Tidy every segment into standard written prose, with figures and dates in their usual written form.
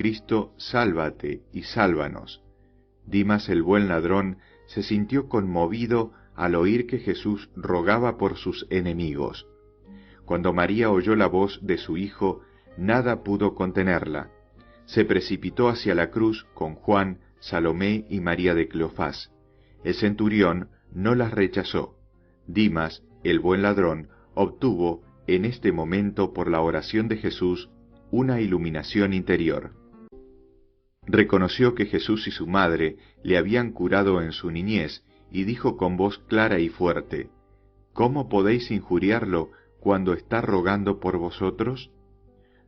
Cristo, sálvate y sálvanos. Dimas el buen ladrón se sintió conmovido al oír que Jesús rogaba por sus enemigos. Cuando María oyó la voz de su hijo, nada pudo contenerla. Se precipitó hacia la cruz con Juan, Salomé y María de Cleofás. El centurión no las rechazó. Dimas, el buen ladrón, obtuvo, en este momento por la oración de Jesús, una iluminación interior. Reconoció que Jesús y su madre le habían curado en su niñez, y dijo con voz clara y fuerte: ¿Cómo podéis injuriarlo cuando está rogando por vosotros?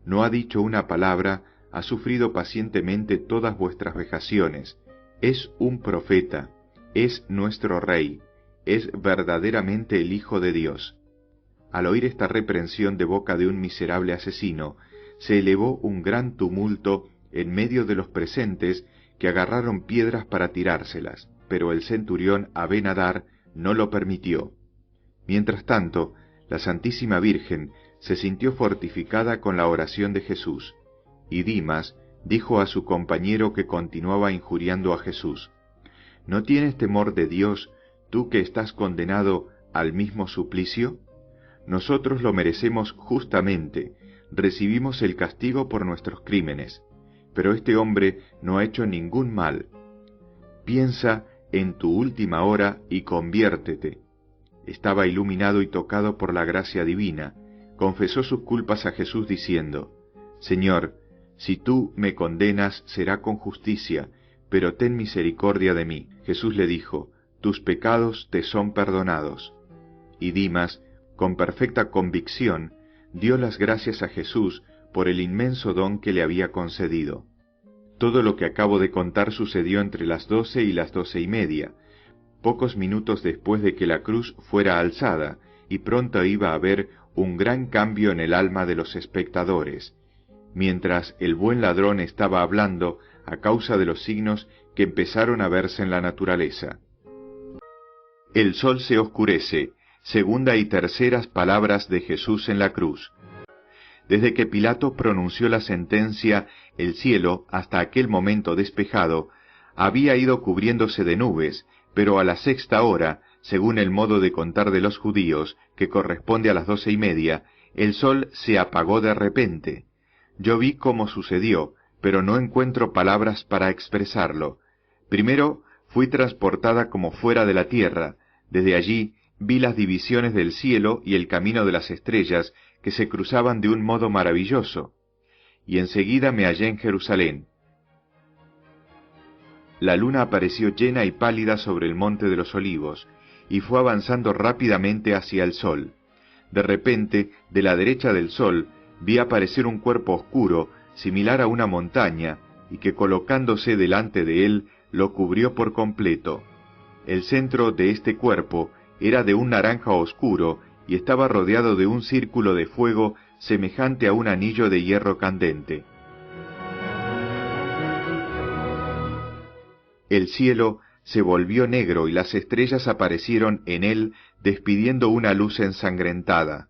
No ha dicho una palabra, ha sufrido pacientemente todas vuestras vejaciones, es un profeta, es nuestro Rey, es verdaderamente el Hijo de Dios. Al oír esta reprensión de boca de un miserable asesino, se elevó un gran tumulto en medio de los presentes, que agarraron piedras para tirárselas, pero el centurión Aben-Adar no lo permitió. Mientras tanto, la Santísima Virgen se sintió fortificada con la oración de Jesús, y Dimas dijo a su compañero que continuaba injuriando a Jesús: ¿No tienes temor de Dios, tú que estás condenado al mismo suplicio? Nosotros lo merecemos justamente, recibimos el castigo por nuestros crímenes, pero este hombre no ha hecho ningún mal. Piensa en tu última hora y conviértete. Estaba iluminado y tocado por la gracia divina. Confesó sus culpas a Jesús diciendo: Señor, si tú me condenas será con justicia, pero ten misericordia de mí. Jesús le dijo: tus pecados te son perdonados. Y Dimas, con perfecta convicción, dio las gracias a Jesús por el inmenso don que le había concedido. Todo lo que acabo de contar sucedió entre las 12 y las 12:30, pocos minutos después de que la cruz fuera alzada, y pronto iba a haber un gran cambio en el alma de los espectadores, mientras el buen ladrón estaba hablando a causa de los signos que empezaron a verse en la naturaleza. El sol se oscurece, segunda y terceras palabras de Jesús en la cruz. Desde que Pilato pronunció la sentencia, el cielo, hasta aquel momento despejado, había ido cubriéndose de nubes, pero a la 6ª hora, según el modo de contar de los judíos, que corresponde a las 12:30, el sol se apagó de repente. Yo vi cómo sucedió, pero no encuentro palabras para expresarlo. Primero fui transportada como fuera de la tierra. Desde allí vi las divisiones del cielo y el camino de las estrellas que se cruzaban de un modo maravilloso. Y enseguida me hallé en Jerusalén. La luna apareció llena y pálida sobre el monte de los Olivos, y fue avanzando rápidamente hacia el sol. De repente, de la derecha del sol, vi aparecer un cuerpo oscuro, similar a una montaña, y que colocándose delante de él, lo cubrió por completo. El centro de este cuerpo era de un naranja oscuro, y estaba rodeado de un círculo de fuego semejante a un anillo de hierro candente. El cielo se volvió negro y las estrellas aparecieron en él despidiendo una luz ensangrentada.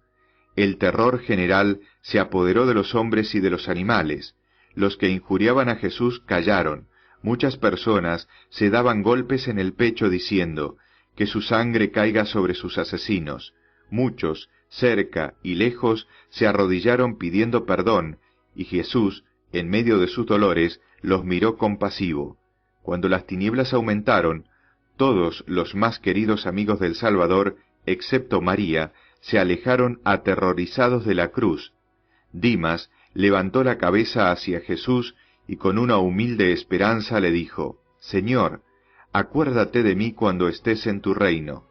El terror general se apoderó de los hombres y de los animales. Los que injuriaban a Jesús callaron. Muchas personas se daban golpes en el pecho diciendo: que su sangre caiga sobre sus asesinos. Muchos, cerca y lejos, se arrodillaron pidiendo perdón, y Jesús, en medio de sus dolores, los miró compasivo. Cuando las tinieblas aumentaron, todos los más queridos amigos del Salvador, excepto María, se alejaron aterrorizados de la cruz. Dimas levantó la cabeza hacia Jesús y con una humilde esperanza le dijo: Señor, acuérdate de mí cuando estés en tu reino.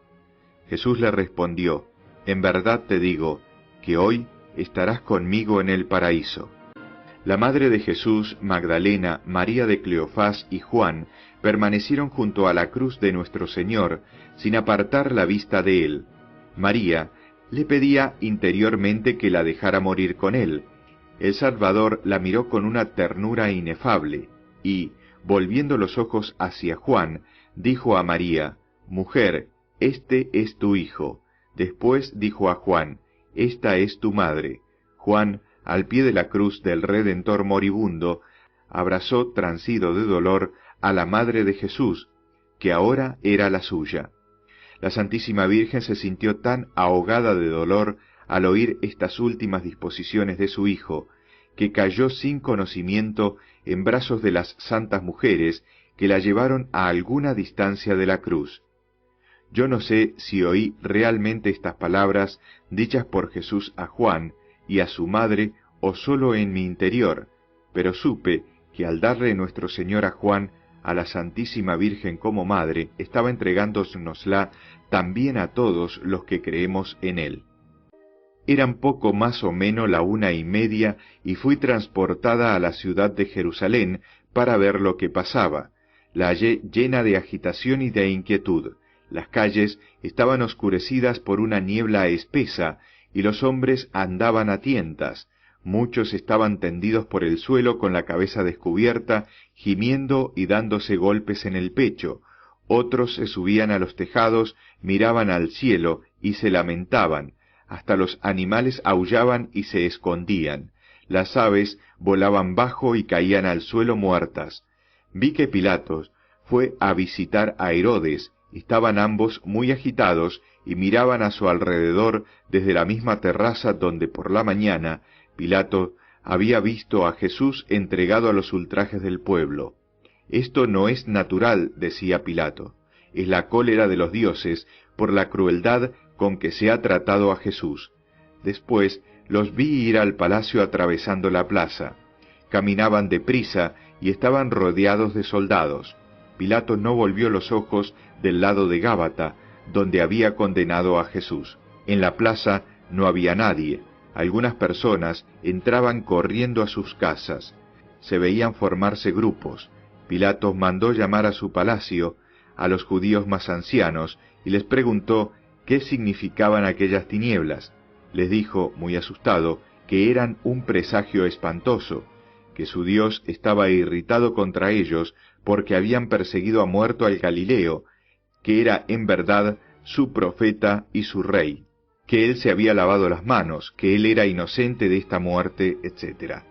Jesús le respondió: en verdad te digo, que hoy estarás conmigo en el paraíso. La madre de Jesús, Magdalena, María de Cleofás y Juan permanecieron junto a la cruz de nuestro Señor, sin apartar la vista de él. María le pedía interiormente que la dejara morir con él. El Salvador la miró con una ternura inefable, y, volviendo los ojos hacia Juan, dijo a María: Mujer, este es tu hijo. Después dijo a Juan: Esta es tu madre. Juan, al pie de la cruz del Redentor moribundo, abrazó, transido de dolor, a la madre de Jesús, que ahora era la suya. La Santísima Virgen se sintió tan ahogada de dolor al oír estas últimas disposiciones de su Hijo, que cayó sin conocimiento en brazos de las santas mujeres que la llevaron a alguna distancia de la cruz. Yo no sé si oí realmente estas palabras dichas por Jesús a Juan y a su madre o solo en mi interior, pero supe que al darle nuestro Señor a Juan, a la Santísima Virgen como Madre, estaba entregándonosla también a todos los que creemos en Él. Eran poco más o menos la 1:30 y fui transportada a la ciudad de Jerusalén para ver lo que pasaba. La hallé llena de agitación y de inquietud. Las calles estaban oscurecidas por una niebla espesa, y los hombres andaban a tientas. Muchos estaban tendidos por el suelo con la cabeza descubierta, gimiendo y dándose golpes en el pecho. Otros se subían a los tejados, miraban al cielo y se lamentaban. Hasta los animales aullaban y se escondían. Las aves volaban bajo y caían al suelo muertas. Vi que Pilatos fue a visitar a Herodes. Estaban ambos muy agitados y miraban a su alrededor desde la misma terraza donde por la mañana Pilato había visto a Jesús entregado a los ultrajes del pueblo. Esto no es natural, decía Pilato, es la cólera de los dioses por la crueldad con que se ha tratado a Jesús. Después los vi ir al palacio atravesando la plaza. Caminaban deprisa y estaban rodeados de soldados. Pilato no volvió los ojos del lado de Gábata, donde había condenado a Jesús. En la plaza no había nadie. Algunas personas entraban corriendo a sus casas. Se veían formarse grupos. Pilato mandó llamar a su palacio a los judíos más ancianos y les preguntó qué significaban aquellas tinieblas. Les dijo, muy asustado, que eran un presagio espantoso, que su Dios estaba irritado contra ellos porque habían perseguido a muerto al Galileo, que era en verdad su profeta y su rey, que él se había lavado las manos, que él era inocente de esta muerte, etc.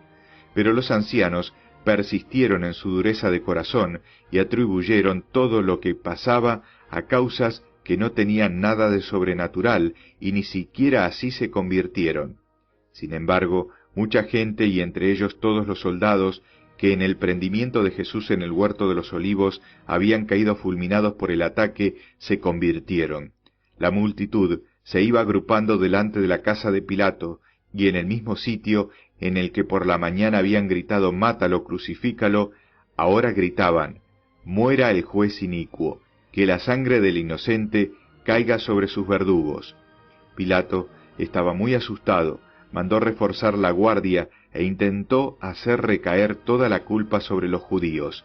Pero los ancianos persistieron en su dureza de corazón y atribuyeron todo lo que pasaba a causas que no tenían nada de sobrenatural y ni siquiera así se convirtieron. Sin embargo, mucha gente, y entre ellos todos los soldados, que en el prendimiento de Jesús en el huerto de los Olivos habían caído fulminados por el ataque, se convirtieron. La multitud se iba agrupando delante de la casa de Pilato, y en el mismo sitio en el que por la mañana habían gritado «Mátalo, crucifícalo», ahora gritaban «Muera el juez inicuo, que la sangre del inocente caiga sobre sus verdugos». Pilato estaba muy asustado, mandó reforzar la guardia e intentó hacer recaer toda la culpa sobre los judíos.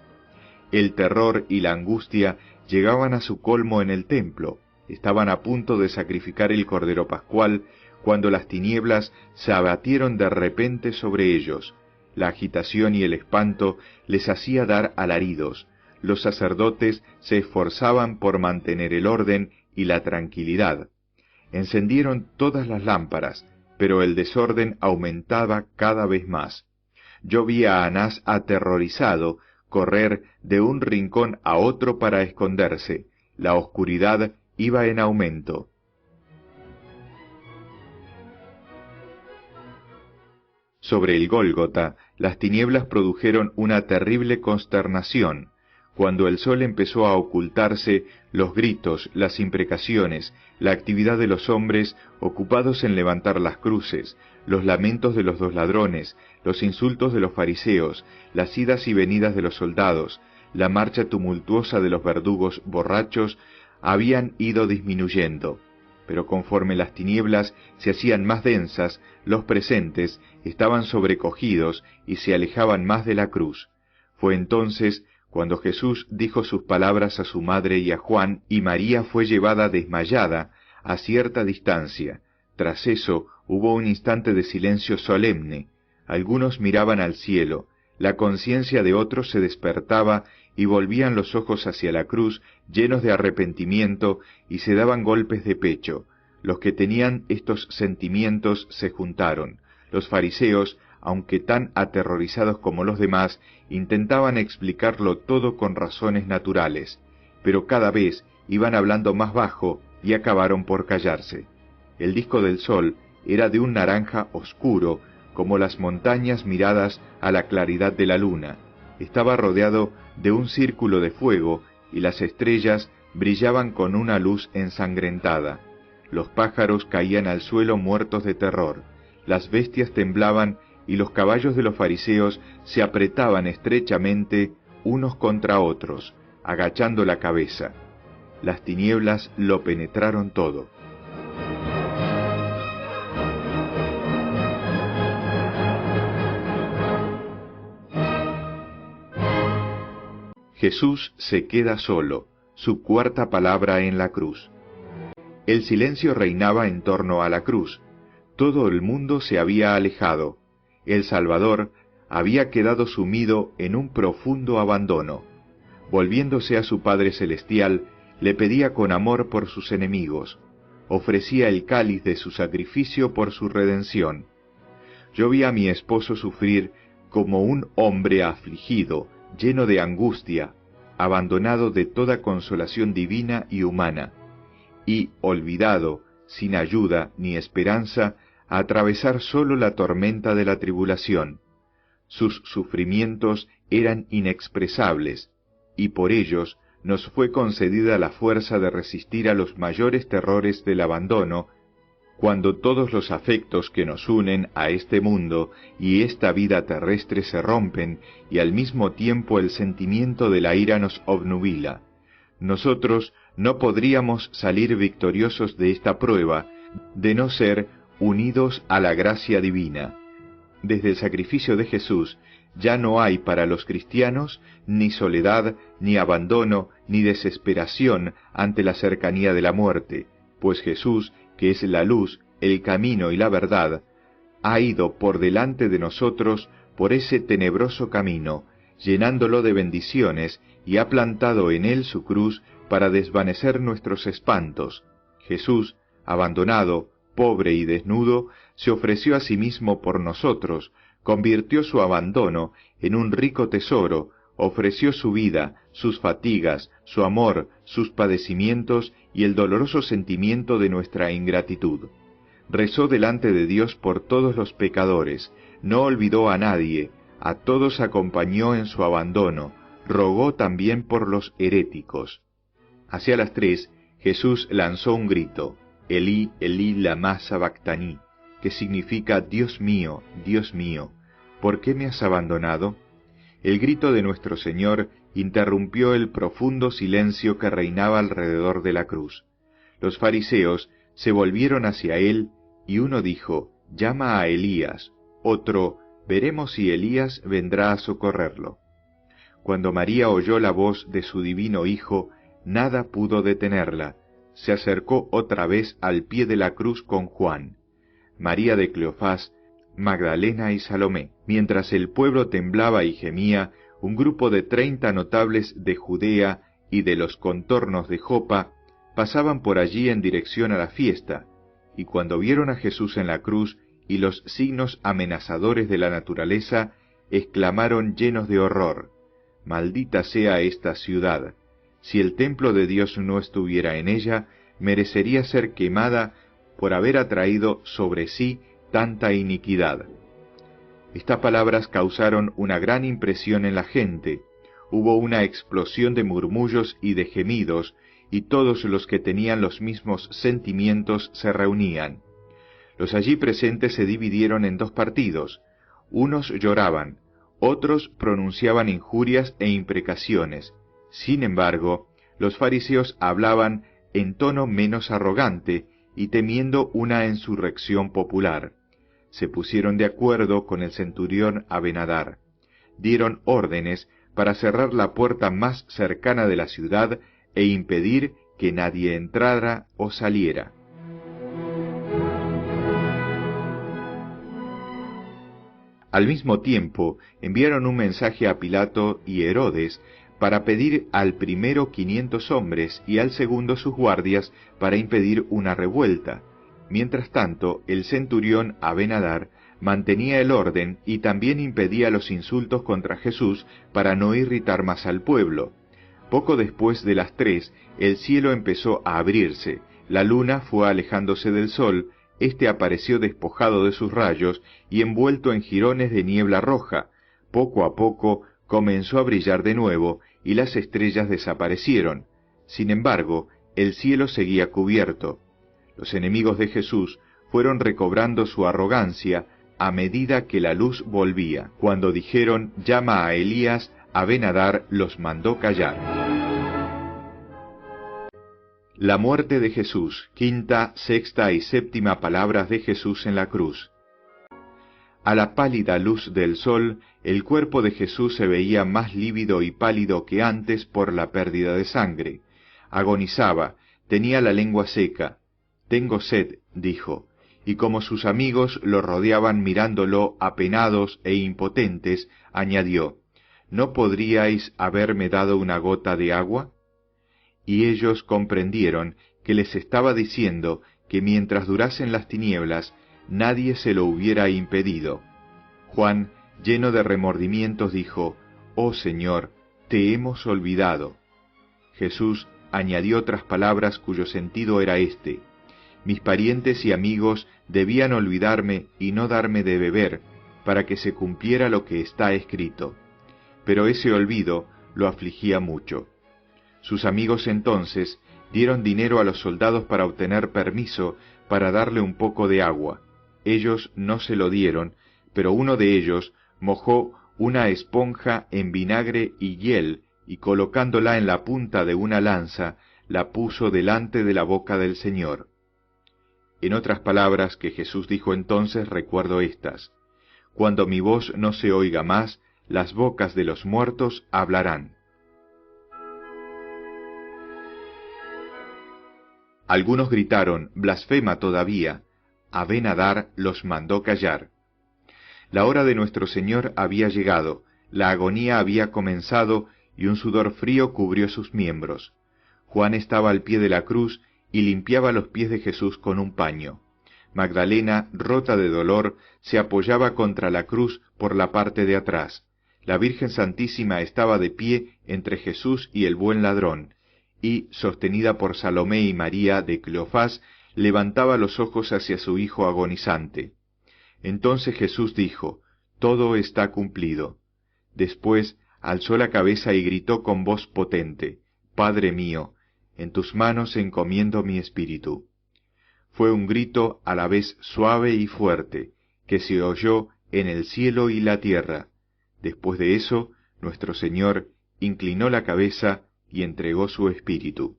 El terror y la angustia llegaban a su colmo en el templo. Estaban a punto de sacrificar el Cordero Pascual cuando las tinieblas se abatieron de repente sobre ellos. La agitación y el espanto les hacía dar alaridos. Los sacerdotes se esforzaban por mantener el orden y la tranquilidad. Encendieron todas las lámparas, pero el desorden aumentaba cada vez más. Yo vi a Anás aterrorizado correr de un rincón a otro para esconderse. La oscuridad iba en aumento. Sobre el Gólgota, las tinieblas produjeron una terrible consternación. Cuando el sol empezó a ocultarse, los gritos, las imprecaciones, la actividad de los hombres ocupados en levantar las cruces, los lamentos de los dos ladrones, los insultos de los fariseos, las idas y venidas de los soldados, la marcha tumultuosa de los verdugos borrachos, habían ido disminuyendo. Pero conforme las tinieblas se hacían más densas, los presentes estaban sobrecogidos y se alejaban más de la cruz. Fue entonces cuando Jesús dijo sus palabras a su madre y a Juan, y María fue llevada desmayada a cierta distancia. Tras eso hubo un instante de silencio solemne. Algunos miraban al cielo, la conciencia de otros se despertaba y volvían los ojos hacia la cruz llenos de arrepentimiento y se daban golpes de pecho. Los que tenían estos sentimientos se juntaron. Los fariseos aunque tan aterrorizados como los demás, intentaban explicarlo todo con razones naturales, pero cada vez iban hablando más bajo y acabaron por callarse. El disco del sol era de un naranja oscuro, como las montañas miradas a la claridad de la luna. Estaba rodeado de un círculo de fuego, y las estrellas brillaban con una luz ensangrentada. Los pájaros caían al suelo muertos de terror, las bestias temblaban y los caballos de los fariseos se apretaban estrechamente unos contra otros, agachando la cabeza. Las tinieblas lo penetraron todo. Jesús se queda solo, su cuarta palabra en la cruz. El silencio reinaba en torno a la cruz. Todo el mundo se había alejado. El Salvador había quedado sumido en un profundo abandono. Volviéndose a su Padre Celestial, le pedía con amor por sus enemigos. Ofrecía el cáliz de su sacrificio por su redención. Yo vi a mi esposo sufrir como un hombre afligido, lleno de angustia, abandonado de toda consolación divina y humana, y olvidado, sin ayuda ni esperanza, a atravesar solo la tormenta de la tribulación. Sus sufrimientos eran inexpresables, y por ellos nos fue concedida la fuerza de resistir a los mayores terrores del abandono, cuando todos los afectos que nos unen a este mundo y esta vida terrestre se rompen, y al mismo tiempo el sentimiento de la ira nos obnubila. Nosotros no podríamos salir victoriosos de esta prueba, de no ser unidos a la gracia divina. Desde el sacrificio de Jesús ya no hay para los cristianos ni soledad, ni abandono, ni desesperación ante la cercanía de la muerte, pues Jesús, que es la luz, el camino y la verdad, ha ido por delante de nosotros por ese tenebroso camino, llenándolo de bendiciones, y ha plantado en él su cruz para desvanecer nuestros espantos. Jesús, abandonado, pobre y desnudo, se ofreció a sí mismo por nosotros, convirtió su abandono en un rico tesoro, ofreció su vida, sus fatigas, su amor, sus padecimientos y el doloroso sentimiento de nuestra ingratitud. Rezó delante de Dios por todos los pecadores, no olvidó a nadie, a todos acompañó en su abandono, rogó también por los heréticos. Hacia las 3, Jesús lanzó un grito, Elí, Elí, lama sabactani, que significa Dios mío, ¿por qué me has abandonado? El grito de nuestro Señor interrumpió el profundo silencio que reinaba alrededor de la cruz. Los fariseos se volvieron hacia él, y uno dijo, llama a Elías, otro, veremos si Elías vendrá a socorrerlo. Cuando María oyó la voz de su divino Hijo, nada pudo detenerla. Se acercó otra vez al pie de la cruz con Juan, María de Cleofás, Magdalena y Salomé. Mientras el pueblo temblaba y gemía, un grupo de 30 notables de Judea y de los contornos de Jopa pasaban por allí en dirección a la fiesta, y cuando vieron a Jesús en la cruz y los signos amenazadores de la naturaleza, exclamaron llenos de horror, «Maldita sea esta ciudad! Si el templo de Dios no estuviera en ella, merecería ser quemada por haber atraído sobre sí tanta iniquidad». Estas palabras causaron una gran impresión en la gente. Hubo una explosión de murmullos y de gemidos, y todos los que tenían los mismos sentimientos se reunían. Los allí presentes se dividieron en 2 partidos. Unos lloraban, otros pronunciaban injurias e imprecaciones. Sin embargo, los fariseos hablaban en tono menos arrogante y temiendo una insurrección popular. Se pusieron de acuerdo con el centurión Abenadar. Dieron órdenes para cerrar la puerta más cercana de la ciudad e impedir que nadie entrara o saliera. Al mismo tiempo, enviaron un mensaje a Pilato y Herodes para pedir al primero 500 hombres y al segundo sus guardias para impedir una revuelta. Mientras tanto, el centurión Abenadar mantenía el orden y también impedía los insultos contra Jesús para no irritar más al pueblo. Poco después de las 3, el cielo empezó a abrirse, la luna fue alejándose del sol, éste apareció despojado de sus rayos y envuelto en jirones de niebla roja. Poco a poco comenzó a brillar de nuevo y las estrellas desaparecieron. Sin embargo, el cielo seguía cubierto. Los enemigos de Jesús fueron recobrando su arrogancia a medida que la luz volvía. Cuando dijeron, llama a Elías, Aben-Adar los mandó callar. La muerte de Jesús, quinta, sexta y séptima palabras de Jesús en la cruz. A la pálida luz del sol, el cuerpo de Jesús se veía más lívido y pálido que antes por la pérdida de sangre. Agonizaba, tenía la lengua seca. Tengo sed, dijo, y como sus amigos lo rodeaban mirándolo apenados e impotentes, añadió, ¿no podríais haberme dado una gota de agua? Y ellos comprendieron que les estaba diciendo que mientras durasen las tinieblas, nadie se lo hubiera impedido. Juan, lleno de remordimientos, dijo, «Oh Señor, te hemos olvidado». Jesús añadió otras palabras cuyo sentido era este, «Mis parientes y amigos debían olvidarme y no darme de beber, para que se cumpliera lo que está escrito». Pero ese olvido lo afligía mucho. Sus amigos entonces dieron dinero a los soldados para obtener permiso para darle un poco de agua. Ellos no se lo dieron, pero uno de ellos mojó una esponja en vinagre y hiel y colocándola en la punta de una lanza, la puso delante de la boca del Señor. En otras palabras que Jesús dijo entonces recuerdo estas: Cuando mi voz no se oiga más, las bocas de los muertos hablarán. Algunos gritaron, blasfema todavía. Aben-Adar los mandó callar. La hora de nuestro Señor había llegado, la agonía había comenzado y un sudor frío cubrió sus miembros. Juan estaba al pie de la cruz y limpiaba los pies de Jesús con un paño. Magdalena, rota de dolor, se apoyaba contra la cruz por la parte de atrás. La Virgen Santísima estaba de pie entre Jesús y el buen ladrón, y, sostenida por Salomé y María de Cleofás, levantaba los ojos hacia su hijo agonizante. Entonces Jesús dijo, «Todo está cumplido». Después alzó la cabeza y gritó con voz potente, «Padre mío, en tus manos encomiendo mi espíritu». Fue un grito a la vez suave y fuerte, que se oyó en el cielo y la tierra. Después de eso, nuestro Señor inclinó la cabeza y entregó su espíritu.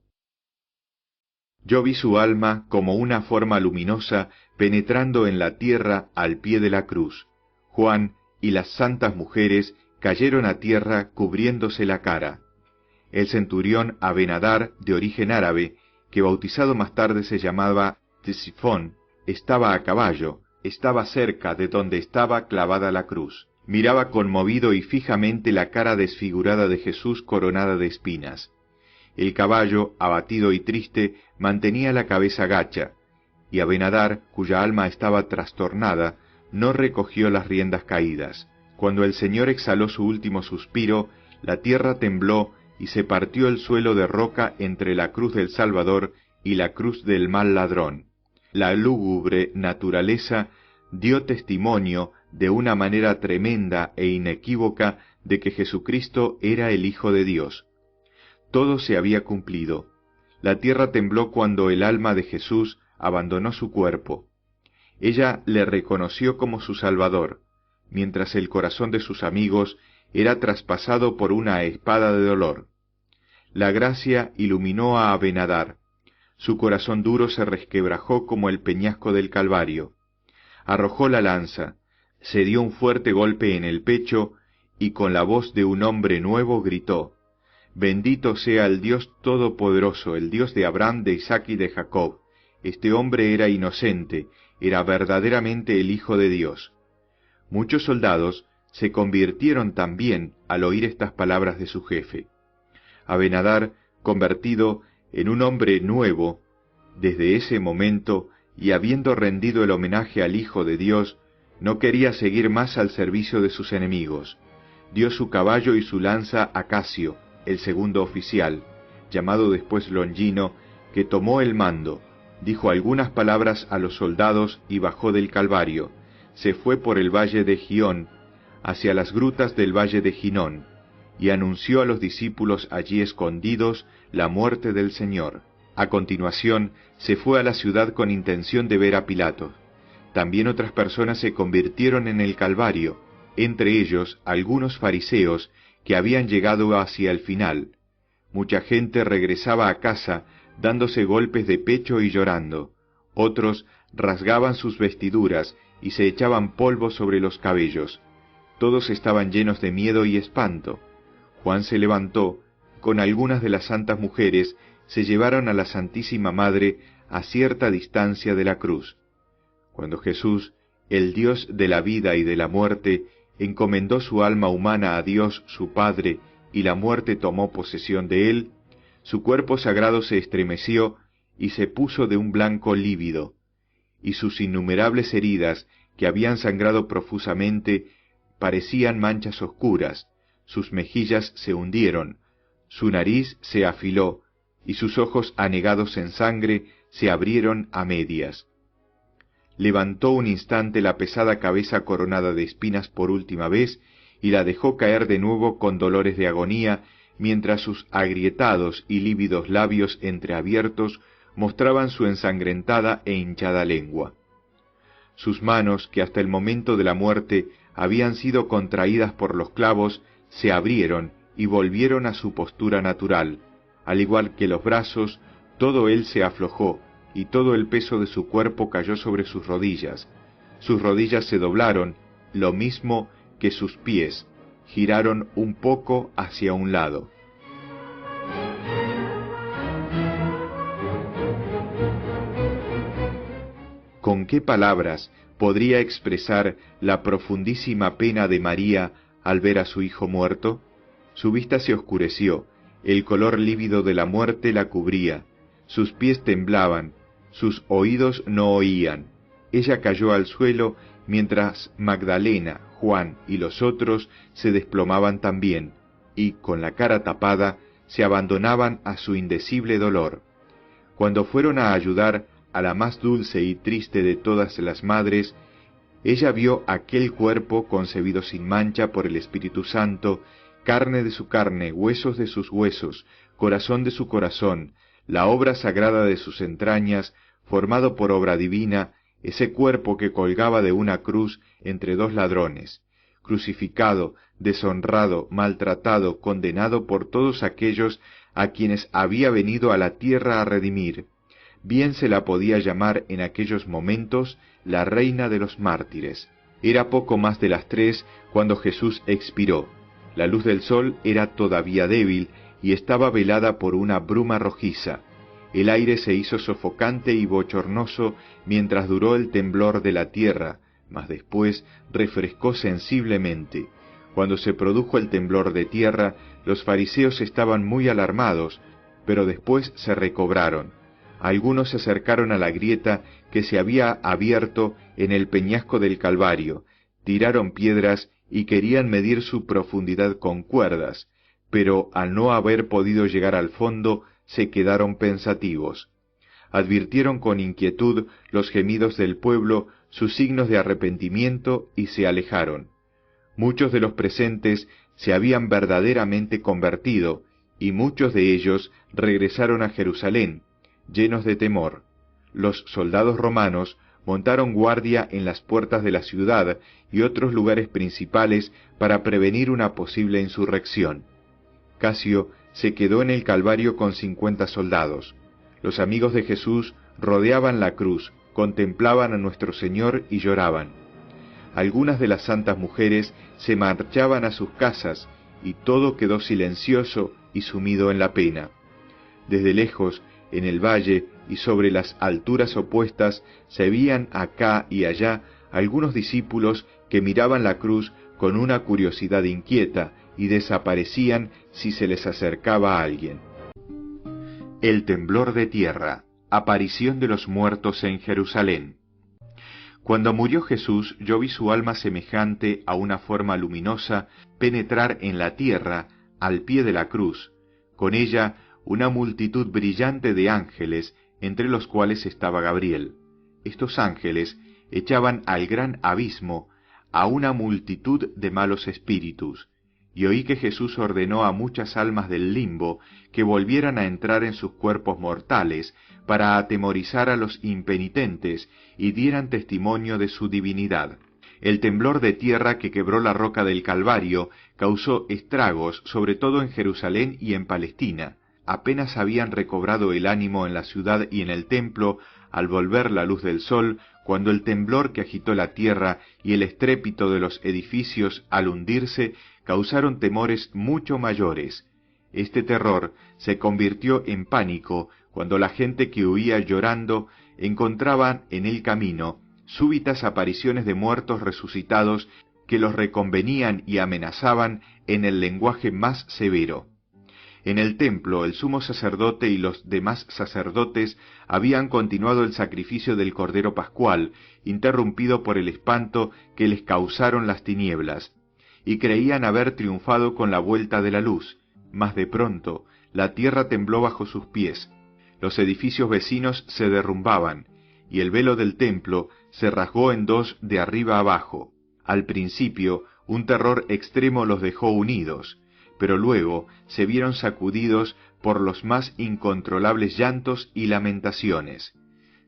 Yo vi su alma como una forma luminosa penetrando en la tierra al pie de la cruz. Juan y las santas mujeres cayeron a tierra cubriéndose la cara. El centurión Aben-Adar, de origen árabe, que bautizado más tarde se llamaba Ctesifón, estaba a caballo, estaba cerca de donde estaba clavada la cruz. Miraba conmovido y fijamente la cara desfigurada de Jesús coronada de espinas. El caballo, abatido y triste, mantenía la cabeza gacha, y Aben-Adar, cuya alma estaba trastornada, no recogió las riendas caídas. Cuando el Señor exhaló su último suspiro, la tierra tembló y se partió el suelo de roca entre la cruz del Salvador y la cruz del mal ladrón. La lúgubre naturaleza dio testimonio de una manera tremenda e inequívoca de que Jesucristo era el Hijo de Dios. Todo se había cumplido. La tierra tembló cuando el alma de Jesús abandonó su cuerpo. Ella le reconoció como su Salvador, mientras el corazón de sus amigos era traspasado por una espada de dolor. La gracia iluminó a Aben-Adar. Su corazón duro se resquebrajó como el peñasco del Calvario. Arrojó la lanza, se dio un fuerte golpe en el pecho y con la voz de un hombre nuevo gritó, «Bendito sea el Dios Todopoderoso, el Dios de Abraham, de Isaac y de Jacob. Este hombre era inocente, era verdaderamente el Hijo de Dios». Muchos soldados se convirtieron también al oír estas palabras de su jefe. Aben-Adar, convertido en un hombre nuevo, desde ese momento, y habiendo rendido el homenaje al Hijo de Dios, No quería seguir más al servicio de sus enemigos. Dio su caballo y su lanza a Casio, el segundo oficial, llamado después Longino, que tomó el mando, dijo algunas palabras a los soldados y bajó del Calvario. Se fue por el valle de Gión, hacia las grutas del valle de Ginón, y anunció a los discípulos allí escondidos la muerte del Señor. A continuación, se fue a la ciudad con intención de ver a Pilato. También otras personas se convirtieron en el Calvario, entre ellos algunos fariseos que habían llegado hacia el final. Mucha gente regresaba a casa dándose golpes de pecho y llorando. Otros rasgaban sus vestiduras y se echaban polvo sobre los cabellos. Todos estaban llenos de miedo y espanto. Juan se levantó, con algunas de las santas mujeres, se llevaron a la Santísima Madre a cierta distancia de la cruz. Cuando Jesús, el Dios de la vida y de la muerte, encomendó su alma humana a Dios su Padre, y la muerte tomó posesión de él, su cuerpo sagrado se estremeció y se puso de un blanco lívido, y sus innumerables heridas, que habían sangrado profusamente, parecían manchas oscuras, sus mejillas se hundieron, su nariz se afiló, y sus ojos anegados en sangre se abrieron a medias. Levantó un instante la pesada cabeza coronada de espinas por última vez, y la dejó caer de nuevo con dolores de agonía, mientras sus agrietados y lívidos labios entreabiertos mostraban su ensangrentada e hinchada lengua. Sus manos, que hasta el momento de la muerte habían sido contraídas por los clavos, se abrieron y volvieron a su postura natural. Al igual que los brazos, todo él se aflojó, y todo el peso de su cuerpo cayó sobre sus rodillas. Sus rodillas se doblaron, lo mismo que sus pies, giraron un poco hacia un lado. ¿Con qué palabras podría expresar la profundísima pena de María al ver a su hijo muerto? Su vista se oscureció, el color lívido de la muerte la cubría, sus pies temblaban, sus oídos no oían. Ella cayó al suelo mientras Magdalena, Juan y los otros se desplomaban también, y, con la cara tapada, se abandonaban a su indecible dolor. Cuando fueron a ayudar a la más dulce y triste de todas las madres, ella vio aquel cuerpo concebido sin mancha por el Espíritu Santo, carne de su carne, huesos de sus huesos, corazón de su corazón, la obra sagrada de sus entrañas, formado por obra divina, ese cuerpo que colgaba de una cruz entre dos ladrones, crucificado, deshonrado, maltratado, condenado por todos aquellos a quienes había venido a la tierra a redimir. Bien se la podía llamar en aquellos momentos la reina de los mártires. Era poco más de las 3 cuando Jesús expiró. La luz del sol era todavía débil y estaba velada por una bruma rojiza. El aire se hizo sofocante y bochornoso mientras duró el temblor de la tierra, mas después refrescó sensiblemente. Cuando se produjo el temblor de tierra, los fariseos estaban muy alarmados, pero después se recobraron. Algunos se acercaron a la grieta que se había abierto en el peñasco del Calvario, tiraron piedras y querían medir su profundidad con cuerdas, pero al no haber podido llegar al fondo, se quedaron pensativos. Advirtieron con inquietud los gemidos del pueblo, sus signos de arrepentimiento, y se alejaron. Muchos de los presentes se habían verdaderamente convertido, y muchos de ellos regresaron a Jerusalén, llenos de temor. Los soldados romanos montaron guardia en las puertas de la ciudad y otros lugares principales para prevenir una posible insurrección. Casio se quedó en el Calvario con 50 soldados. Los amigos de Jesús rodeaban la cruz, contemplaban a nuestro Señor y lloraban. Algunas de las santas mujeres se marchaban a sus casas, y todo quedó silencioso y sumido en la pena. Desde lejos, en el valle y sobre las alturas opuestas, se veían acá y allá algunos discípulos que miraban la cruz con una curiosidad inquieta y desaparecían si se les acercaba a alguien. El temblor de tierra, aparición de los muertos en Jerusalén. Cuando murió Jesús, yo vi su alma semejante a una forma luminosa penetrar en la tierra al pie de la cruz, con ella una multitud brillante de ángeles, entre los cuales estaba Gabriel. Estos ángeles echaban al gran abismo a una multitud de malos espíritus, y oí que Jesús ordenó a muchas almas del limbo que volvieran a entrar en sus cuerpos mortales, para atemorizar a los impenitentes y dieran testimonio de su divinidad. El temblor de tierra que quebró la roca del Calvario causó estragos, sobre todo en Jerusalén y en Palestina. Apenas habían recobrado el ánimo en la ciudad y en el templo, al volver la luz del sol, cuando el temblor que agitó la tierra y el estrépito de los edificios al hundirse causaron temores mucho mayores. Este terror se convirtió en pánico cuando la gente que huía llorando encontraban en el camino súbitas apariciones de muertos resucitados que los reconvenían y amenazaban en el lenguaje más severo. En el templo, el sumo sacerdote y los demás sacerdotes habían continuado el sacrificio del Cordero Pascual, interrumpido por el espanto que les causaron las tinieblas, y creían haber triunfado con la vuelta de la luz, mas de pronto la tierra tembló bajo sus pies, los edificios vecinos se derrumbaban, y el velo del templo se rasgó en dos de arriba abajo. Al principio, un terror extremo los dejó unidos, pero luego se vieron sacudidos por los más incontrolables llantos y lamentaciones.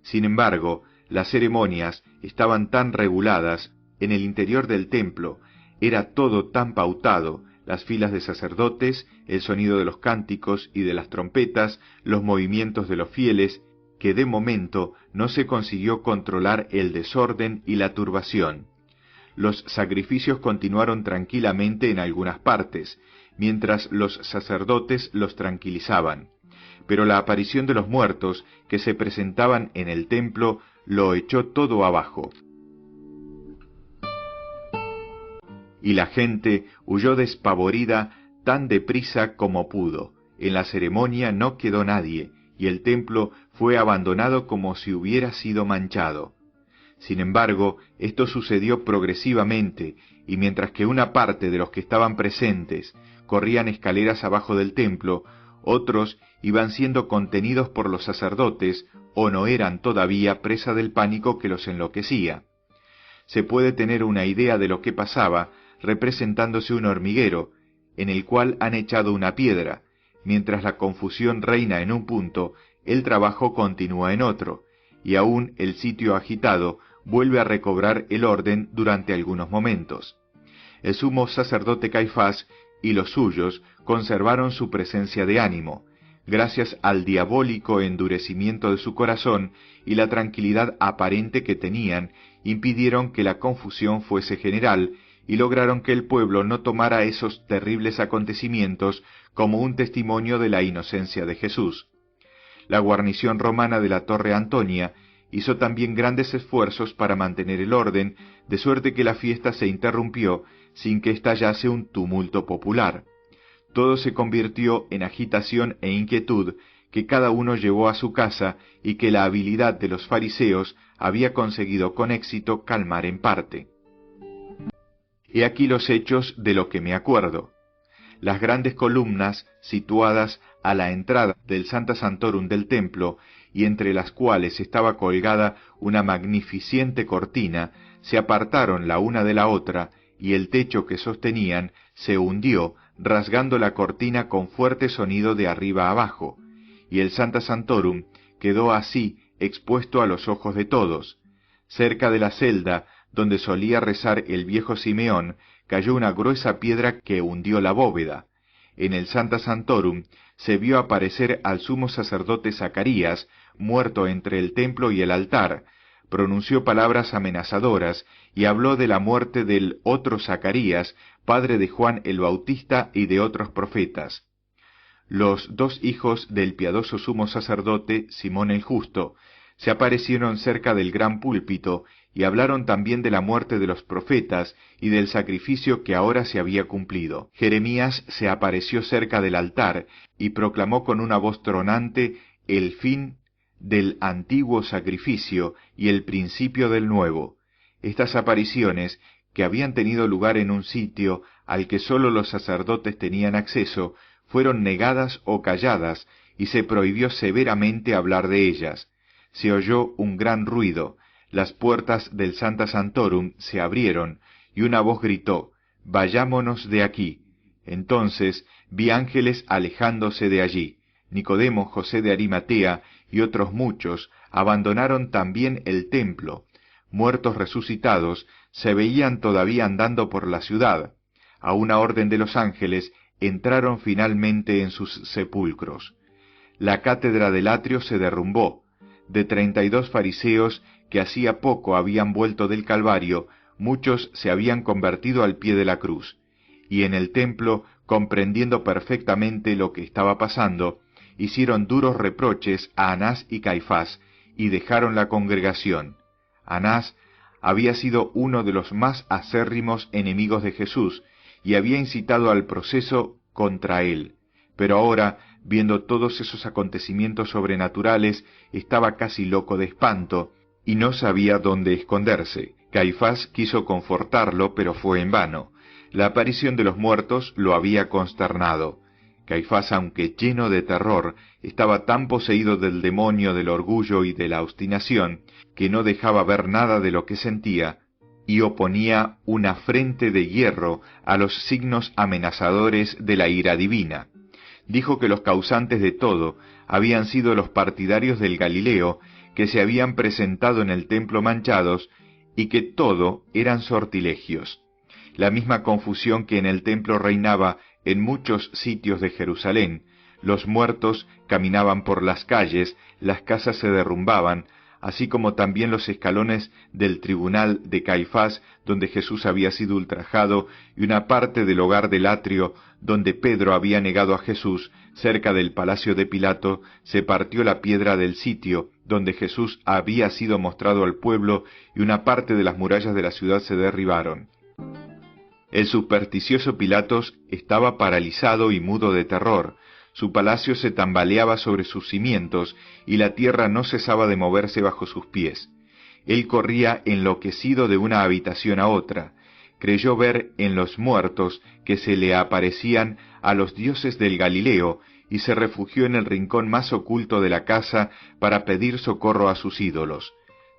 Sin embargo, las ceremonias estaban tan reguladas, en el interior del templo era todo tan pautado, las filas de sacerdotes, el sonido de los cánticos y de las trompetas, los movimientos de los fieles, que de momento no se consiguió controlar el desorden y la turbación. Los sacrificios continuaron tranquilamente en algunas partes, mientras los sacerdotes los tranquilizaban, pero la aparición de los muertos que se presentaban en el templo lo echó todo abajo. Y la gente huyó despavorida tan deprisa como pudo. En la ceremonia no quedó nadie, y el templo fue abandonado como si hubiera sido manchado. Sin embargo, esto sucedió progresivamente, y mientras que una parte de los que estaban presentes corrían escaleras abajo del templo, otros iban siendo contenidos por los sacerdotes, o no eran todavía presa del pánico que los enloquecía. Se puede tener una idea de lo que pasaba representándose un hormiguero, en el cual han echado una piedra. Mientras la confusión reina en un punto, el trabajo continúa en otro, y aún el sitio agitado vuelve a recobrar el orden durante algunos momentos. El sumo sacerdote Caifás y los suyos conservaron su presencia de ánimo, gracias al diabólico endurecimiento de su corazón y la tranquilidad aparente que tenían, impidieron que la confusión fuese general, y lograron que el pueblo no tomara esos terribles acontecimientos como un testimonio de la inocencia de Jesús. La guarnición romana de la Torre Antonia hizo también grandes esfuerzos para mantener el orden, de suerte que la fiesta se interrumpió sin que estallase un tumulto popular. Todo se convirtió en agitación e inquietud que cada uno llevó a su casa y que la habilidad de los fariseos había conseguido con éxito calmar en parte. He aquí los hechos de lo que me acuerdo. Las grandes columnas situadas a la entrada del Sancta Sanctorum del templo, y entre las cuales estaba colgada una magnificente cortina, se apartaron la una de la otra, y el techo que sostenían se hundió, rasgando la cortina con fuerte sonido de arriba abajo, y el Sancta Sanctorum quedó así expuesto a los ojos de todos. Cerca de la celda donde solía rezar el viejo Simeón, cayó una gruesa piedra que hundió la bóveda. En el Sancta Sanctorum se vio aparecer al sumo sacerdote Zacarías, muerto entre el templo y el altar. Pronunció palabras amenazadoras y habló de la muerte del otro Zacarías, padre de Juan el Bautista y de otros profetas. Los dos hijos del piadoso sumo sacerdote, Simón el Justo, se aparecieron cerca del gran púlpito y hablaron también de la muerte de los profetas y del sacrificio que ahora se había cumplido. Jeremías se apareció cerca del altar y proclamó con una voz tronante el fin del antiguo sacrificio y el principio del nuevo. Estas apariciones, que habían tenido lugar en un sitio al que sólo los sacerdotes tenían acceso, fueron negadas o calladas, y se prohibió severamente hablar de ellas. Se oyó un gran ruido, las puertas del Sancta Sanctorum se abrieron, y una voz gritó: «Vayámonos de aquí». Entonces vi ángeles alejándose de allí. Nicodemo, José de Arimatea y otros muchos abandonaron también el templo. Muertos resucitados se veían todavía andando por la ciudad. A una orden de los ángeles entraron finalmente en sus sepulcros. La cátedra del atrio se derrumbó. De 32 fariseos que hacía poco habían vuelto del Calvario, muchos se habían convertido al pie de la cruz. Y en el templo, comprendiendo perfectamente lo que estaba pasando, hicieron duros reproches a Anás y Caifás, y dejaron la congregación. Anás había sido uno de los más acérrimos enemigos de Jesús, y había incitado al proceso contra él. Pero ahora, viendo todos esos acontecimientos sobrenaturales, estaba casi loco de espanto, y no sabía dónde esconderse. Caifás quiso confortarlo, pero fue en vano. La aparición de los muertos lo había consternado. Caifás, aunque lleno de terror, estaba tan poseído del demonio del orgullo y de la obstinación, que no dejaba ver nada de lo que sentía, y oponía una frente de hierro a los signos amenazadores de la ira divina. Dijo que los causantes de todo habían sido los partidarios del Galileo, que se habían presentado en el templo manchados, y que todo eran sortilegios. La misma confusión que en el templo reinaba en muchos sitios de Jerusalén. Los muertos caminaban por las calles, las casas se derrumbaban, así como también los escalones del tribunal de Caifás, donde Jesús había sido ultrajado, y una parte del hogar del atrio, donde Pedro había negado a Jesús, cerca del palacio de Pilato, se partió la piedra del sitio, donde Jesús había sido mostrado al pueblo, y una parte de las murallas de la ciudad se derribaron. El supersticioso Pilatos estaba paralizado y mudo de terror. Su palacio se tambaleaba sobre sus cimientos, y la tierra no cesaba de moverse bajo sus pies. Él corría enloquecido de una habitación a otra. Creyó ver en los muertos que se le aparecían a los dioses del Galileo, y se refugió en el rincón más oculto de la casa para pedir socorro a sus ídolos.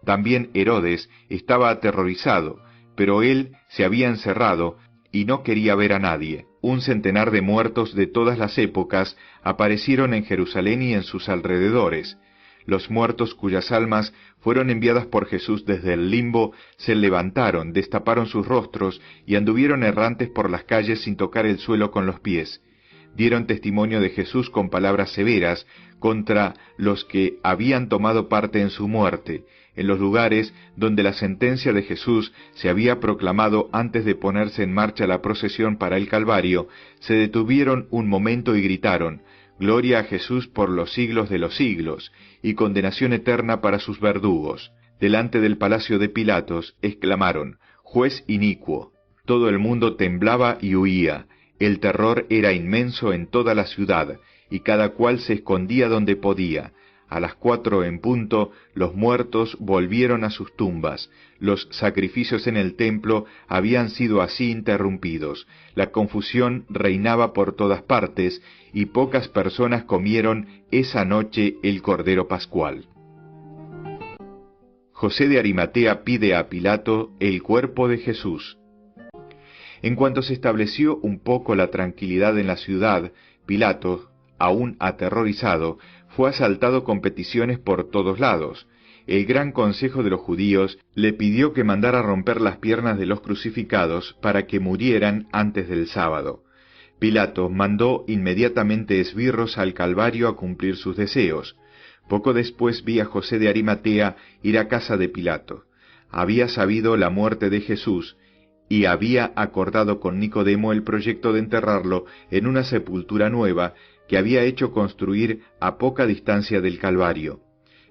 También Herodes estaba aterrorizado, pero él se había encerrado y no quería ver a nadie. Un centenar de muertos de todas las épocas aparecieron en Jerusalén y en sus alrededores. Los muertos cuyas almas fueron enviadas por Jesús desde el limbo se levantaron, destaparon sus rostros y anduvieron errantes por las calles sin tocar el suelo con los pies. Dieron testimonio de Jesús con palabras severas contra los que habían tomado parte en su muerte, en los lugares donde la sentencia de Jesús se había proclamado antes de ponerse en marcha la procesión para el Calvario. Se detuvieron un momento y gritaron: «Gloria a Jesús por los siglos de los siglos», y condenación eterna para sus verdugos. Delante del palacio de Pilatos exclamaron: «Juez inicuo». Todo el mundo temblaba y huía. El terror era inmenso en toda la ciudad, y cada cual se escondía donde podía. A las 4 en punto, los muertos volvieron a sus tumbas. Los sacrificios en el templo habían sido así interrumpidos. La confusión reinaba por todas partes, y pocas personas comieron esa noche el Cordero Pascual. José de Arimatea pide a Pilato el cuerpo de Jesús. En cuanto se estableció un poco la tranquilidad en la ciudad, Pilato, aún aterrorizado, fue asaltado con peticiones por todos lados. El gran consejo de los judíos le pidió que mandara romper las piernas de los crucificados para que murieran antes del sábado. Pilato mandó inmediatamente esbirros al Calvario a cumplir sus deseos. Poco después vi a José de Arimatea ir a casa de Pilato. Había sabido la muerte de Jesús, y había acordado con Nicodemo el proyecto de enterrarlo en una sepultura nueva que había hecho construir a poca distancia del Calvario.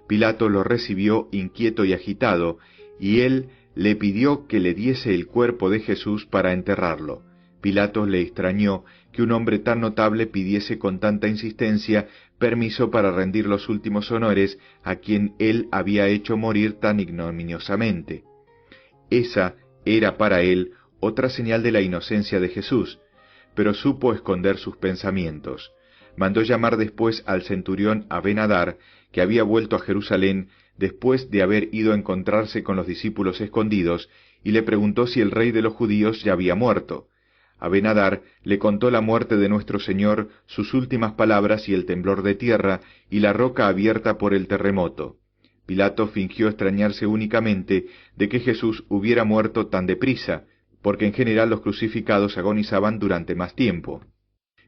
Pilato lo recibió inquieto y agitado, y él le pidió que le diese el cuerpo de Jesús para enterrarlo. Pilato le extrañó que un hombre tan notable pidiese con tanta insistencia permiso para rendir los últimos honores a quien él había hecho morir tan ignominiosamente. Esa era para él otra señal de la inocencia de Jesús, pero supo esconder sus pensamientos. Mandó llamar después al centurión Aben-Adar, que había vuelto a Jerusalén después de haber ido a encontrarse con los discípulos escondidos, y le preguntó si el rey de los judíos ya había muerto. Aben-Adar le contó la muerte de nuestro Señor, sus últimas palabras y el temblor de tierra, y la roca abierta por el terremoto. Pilato fingió extrañarse únicamente de que Jesús hubiera muerto tan deprisa, porque en general los crucificados agonizaban durante más tiempo.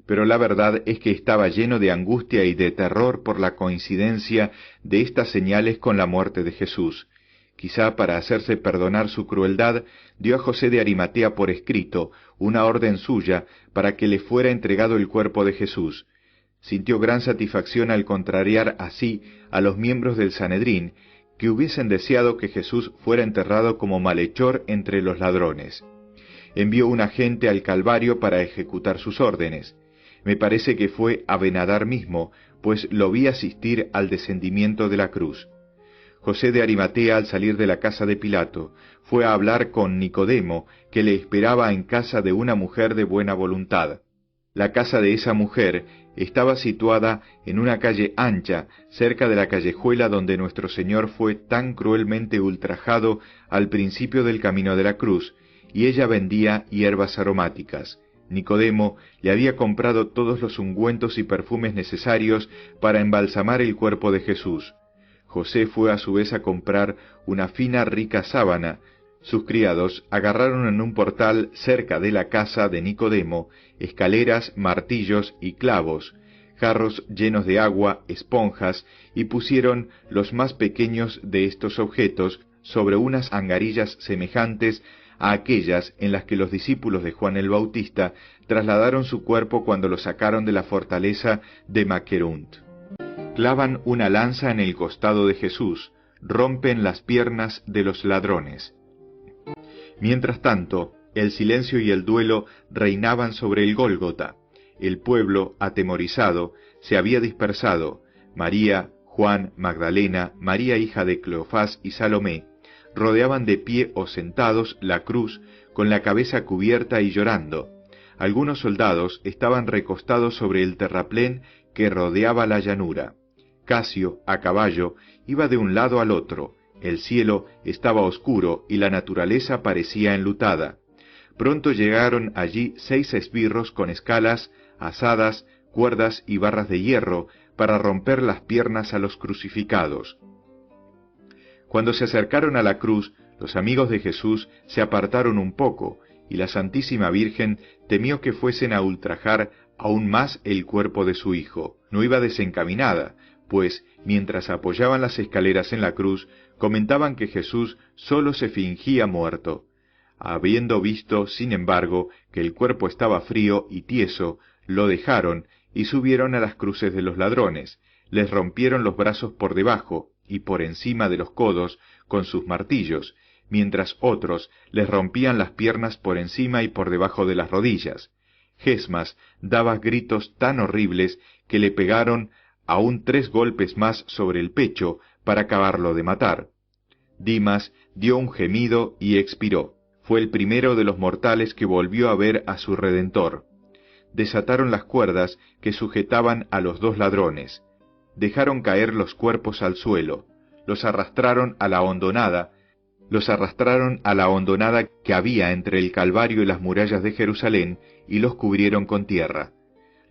Pero la verdad es que estaba lleno de angustia y de terror por la coincidencia de estas señales con la muerte de Jesús. Quizá para hacerse perdonar su crueldad, dio a José de Arimatea por escrito una orden suya para que le fuera entregado el cuerpo de Jesús. Sintió gran satisfacción al contrariar así a los miembros del Sanedrín, que hubiesen deseado que Jesús fuera enterrado como malhechor entre los ladrones. Envió un agente al Calvario para ejecutar sus órdenes. Me parece que fue Aben-Adar mismo, pues lo vi asistir al descendimiento de la cruz. José de Arimatea, al salir de la casa de Pilato, fue a hablar con Nicodemo, que le esperaba en casa de una mujer de buena voluntad. La casa de esa mujer estaba situada en una calle ancha, cerca de la callejuela donde nuestro Señor fue tan cruelmente ultrajado al principio del camino de la cruz, y ella vendía hierbas aromáticas. Nicodemo le había comprado todos los ungüentos y perfumes necesarios para embalsamar el cuerpo de Jesús. José fue a su vez a comprar una fina rica sábana. Sus criados agarraron en un portal cerca de la casa de Nicodemo escaleras, martillos y clavos, jarros llenos de agua, esponjas, y pusieron los más pequeños de estos objetos sobre unas angarillas semejantes a aquellas en las que los discípulos de Juan el Bautista trasladaron su cuerpo cuando lo sacaron de la fortaleza de Maquerunt. Clavan una lanza en el costado de Jesús, rompen las piernas de los ladrones. Mientras tanto, el silencio y el duelo reinaban sobre el Gólgota. El pueblo, atemorizado, se había dispersado. María, Juan, Magdalena, María hija de Cleofás y Salomé, rodeaban de pie o sentados la cruz, con la cabeza cubierta y llorando. Algunos soldados estaban recostados sobre el terraplén que rodeaba la llanura. Casio, a caballo, iba de un lado al otro. El cielo estaba oscuro y la naturaleza parecía enlutada. Pronto llegaron allí 6 esbirros con escalas, azadas, cuerdas y barras de hierro para romper las piernas a los crucificados. Cuando se acercaron a la cruz, los amigos de Jesús se apartaron un poco, y la Santísima Virgen temió que fuesen a ultrajar aún más el cuerpo de su Hijo. No iba desencaminada, pues, mientras apoyaban las escaleras en la cruz, comentaban que Jesús sólo se fingía muerto. Habiendo visto, sin embargo, que el cuerpo estaba frío y tieso, lo dejaron y subieron a las cruces de los ladrones, les rompieron los brazos por debajo y por encima de los codos con sus martillos, mientras otros les rompían las piernas por encima y por debajo de las rodillas. Gesmas daba gritos tan horribles que le pegaron aún 3 golpes más sobre el pecho para acabarlo de matar. Dimas dio un gemido y expiró. Fue el primero de los mortales que volvió a ver a su Redentor. Desataron las cuerdas que sujetaban a los 2 ladrones. Dejaron caer los cuerpos al suelo. Los arrastraron a la hondonada que había entre el Calvario y las murallas de Jerusalén, y los cubrieron con tierra.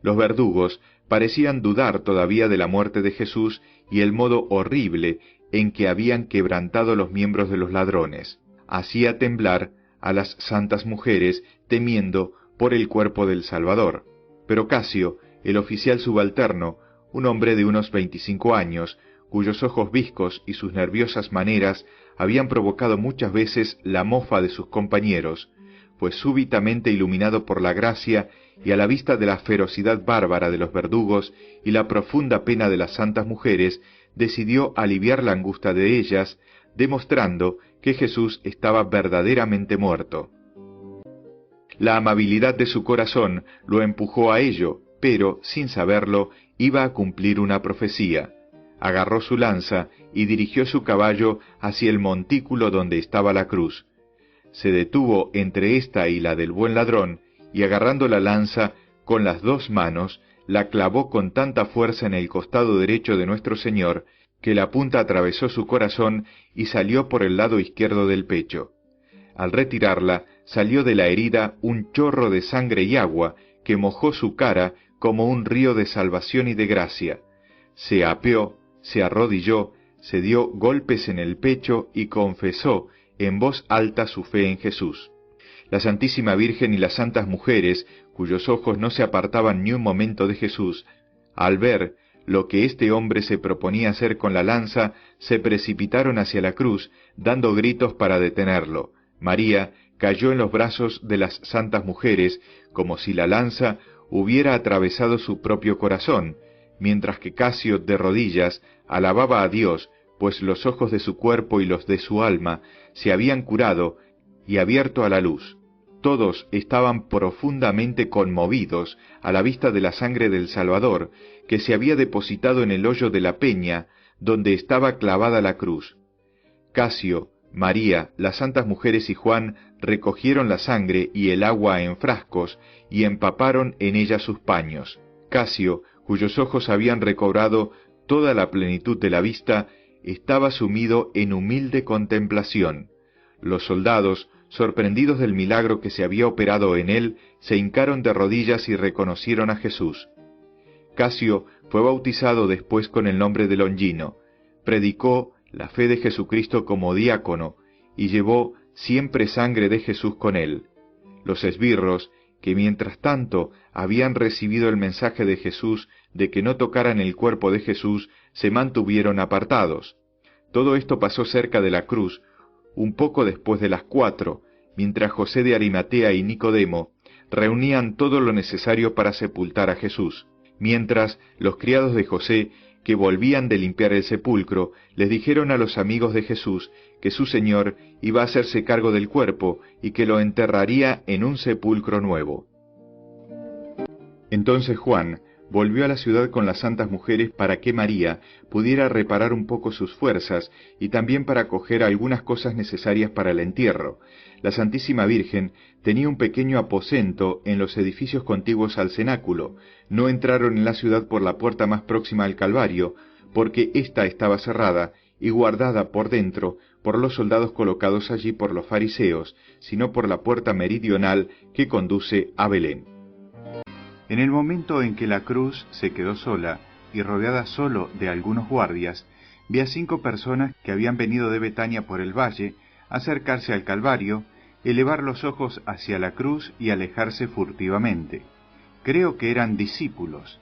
Los verdugos parecían dudar todavía de la muerte de Jesús y el modo horrible en que habían quebrantado los miembros de los ladrones. Hacía temblar a las santas mujeres, temiendo por el cuerpo del Salvador. Pero Casio, el oficial subalterno, un hombre de unos 25 años, cuyos ojos viscos y sus nerviosas maneras habían provocado muchas veces la mofa de sus compañeros, pues súbitamente iluminado por la gracia y a la vista de la ferocidad bárbara de los verdugos y la profunda pena de las santas mujeres, decidió aliviar la angustia de ellas, demostrando que Jesús estaba verdaderamente muerto. La amabilidad de su corazón lo empujó a ello, pero, sin saberlo, iba a cumplir una profecía. Agarró su lanza y dirigió su caballo hacia el montículo donde estaba la cruz. se detuvo entre ésta y la del buen ladrón, y agarrando la lanza con las dos manos, la clavó con tanta fuerza en el costado derecho de nuestro Señor, que la punta atravesó su corazón y salió por el lado izquierdo del pecho. Al retirarla, salió de la herida un chorro de sangre y agua, que mojó su cara como un río de salvación y de gracia. Se apeó, se arrodilló, se dio golpes en el pecho y confesó en voz alta su fe en Jesús. La Santísima Virgen y las santas mujeres, cuyos ojos no se apartaban ni un momento de Jesús, al ver lo que este hombre se proponía hacer con la lanza, se precipitaron hacia la cruz, dando gritos para detenerlo. María cayó en los brazos de las santas mujeres, como si la lanza hubiera atravesado su propio corazón, mientras que Casio, de rodillas, alababa a Dios, pues los ojos de su cuerpo y los de su alma se habían curado y abierto a la luz. Todos estaban profundamente conmovidos a la vista de la sangre del Salvador, que se había depositado en el hoyo de la peña, donde estaba clavada la cruz. Casio, María, las santas mujeres y Juan recogieron la sangre y el agua en frascos, y empaparon en ella sus paños. Casio, cuyos ojos habían recobrado toda la plenitud de la vista, estaba sumido en humilde contemplación. Los soldados, sorprendidos del milagro que se había operado en él, se hincaron de rodillas y reconocieron a Jesús. Casio fue bautizado después con el nombre de Longino, predicó la fe de Jesucristo como diácono, y llevó siempre sangre de Jesús con él. Los esbirros, que mientras tanto habían recibido el mensaje de Jesús de que no tocaran el cuerpo de Jesús, se mantuvieron apartados. Todo esto pasó cerca de la cruz, un poco después de las 4, mientras José de Arimatea y Nicodemo reunían todo lo necesario para sepultar a Jesús. Mientras los criados de José, que volvían de limpiar el sepulcro, les dijeron a los amigos de Jesús que su Señor iba a hacerse cargo del cuerpo y que lo enterraría en un sepulcro nuevo. Entonces Juan volvió a la ciudad con las santas mujeres para que María pudiera reparar un poco sus fuerzas y también para coger algunas cosas necesarias para el entierro. La Santísima Virgen tenía un pequeño aposento en los edificios contiguos al cenáculo. No entraron en la ciudad por la puerta más próxima al Calvario, porque ésta estaba cerrada y guardada por dentro por los soldados colocados allí por los fariseos, sino por la puerta meridional que conduce a Belén. En el momento en que la cruz se quedó sola y rodeada solo de algunos guardias, vi a 5 personas que habían venido de Betania por el valle, acercarse al Calvario, elevar los ojos hacia la cruz y alejarse furtivamente. Creo que eran discípulos.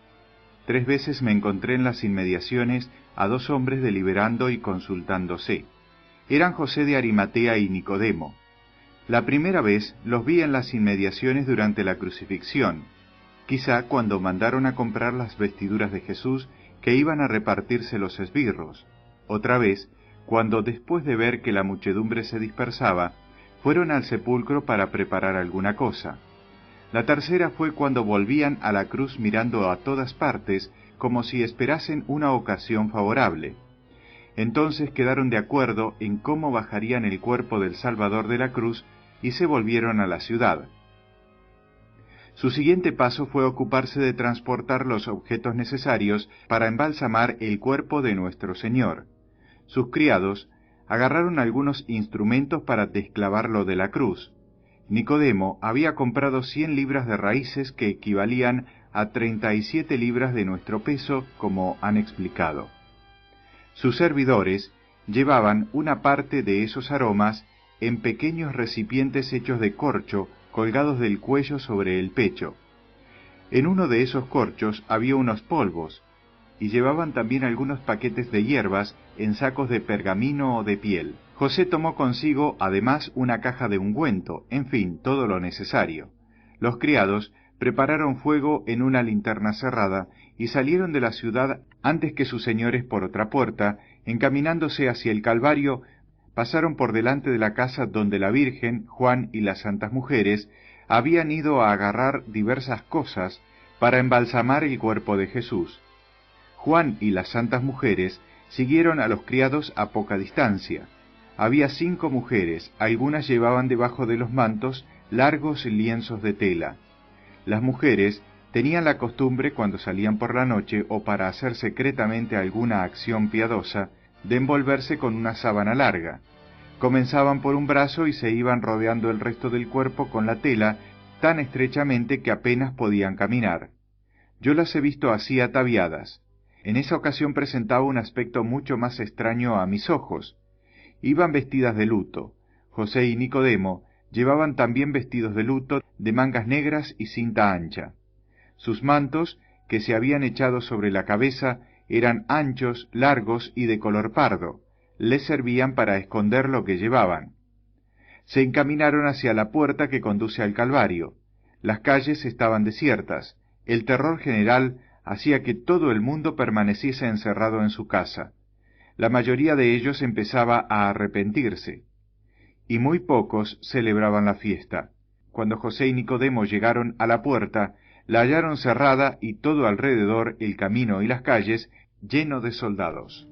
3 veces me encontré en las inmediaciones a 2 hombres deliberando y consultándose. Eran José de Arimatea y Nicodemo. La primera vez los vi en las inmediaciones durante la crucifixión, quizá cuando mandaron a comprar las vestiduras de Jesús que iban a repartirse los esbirros. Otra vez, cuando después de ver que la muchedumbre se dispersaba, fueron al sepulcro para preparar alguna cosa. La tercera fue cuando volvían a la cruz mirando a todas partes, como si esperasen una ocasión favorable. Entonces quedaron de acuerdo en cómo bajarían el cuerpo del Salvador de la cruz y se volvieron a la ciudad. Su siguiente paso fue ocuparse de transportar los objetos necesarios para embalsamar el cuerpo de nuestro Señor. Sus criados agarraron algunos instrumentos para desclavarlo de la cruz. Nicodemo había comprado 100 libras de raíces que equivalían a 37 libras de nuestro peso, como han explicado. Sus servidores llevaban una parte de esos aromas en pequeños recipientes hechos de corcho colgados del cuello sobre el pecho. En uno de esos corchos había unos polvos, y llevaban también algunos paquetes de hierbas en sacos de pergamino o de piel. José tomó consigo además una caja de ungüento, en fin, todo lo necesario. Los criados prepararon fuego en una linterna cerrada y salieron de la ciudad antes que sus señores por otra puerta. Encaminándose hacia el Calvario, pasaron por delante de la casa donde la Virgen, Juan y las santas mujeres habían ido a agarrar diversas cosas para embalsamar el cuerpo de Jesús. Juan y las santas mujeres siguieron a los criados a poca distancia. había 5 mujeres, algunas llevaban debajo de los mantos largos lienzos de tela. Las mujeres tenían la costumbre, cuando salían por la noche o para hacer secretamente alguna acción piadosa, de envolverse con una sábana larga. Comenzaban por un brazo y se iban rodeando el resto del cuerpo con la tela tan estrechamente que apenas podían caminar. Yo las he visto así ataviadas. En esa ocasión presentaba un aspecto mucho más extraño a mis ojos. Iban vestidas de luto. José y Nicodemo llevaban también vestidos de luto, de mangas negras y cinta ancha. Sus mantos, que se habían echado sobre la cabeza, eran anchos, largos y de color pardo. Les servían para esconder lo que llevaban. Se encaminaron hacia la puerta que conduce al Calvario. Las calles estaban desiertas. El terror general hacía que todo el mundo permaneciese encerrado en su casa. La mayoría de ellos empezaba a arrepentirse, y muy pocos celebraban la fiesta. Cuando José y Nicodemo llegaron a la puerta, la hallaron cerrada y todo alrededor, el camino y las calles, lleno de soldados.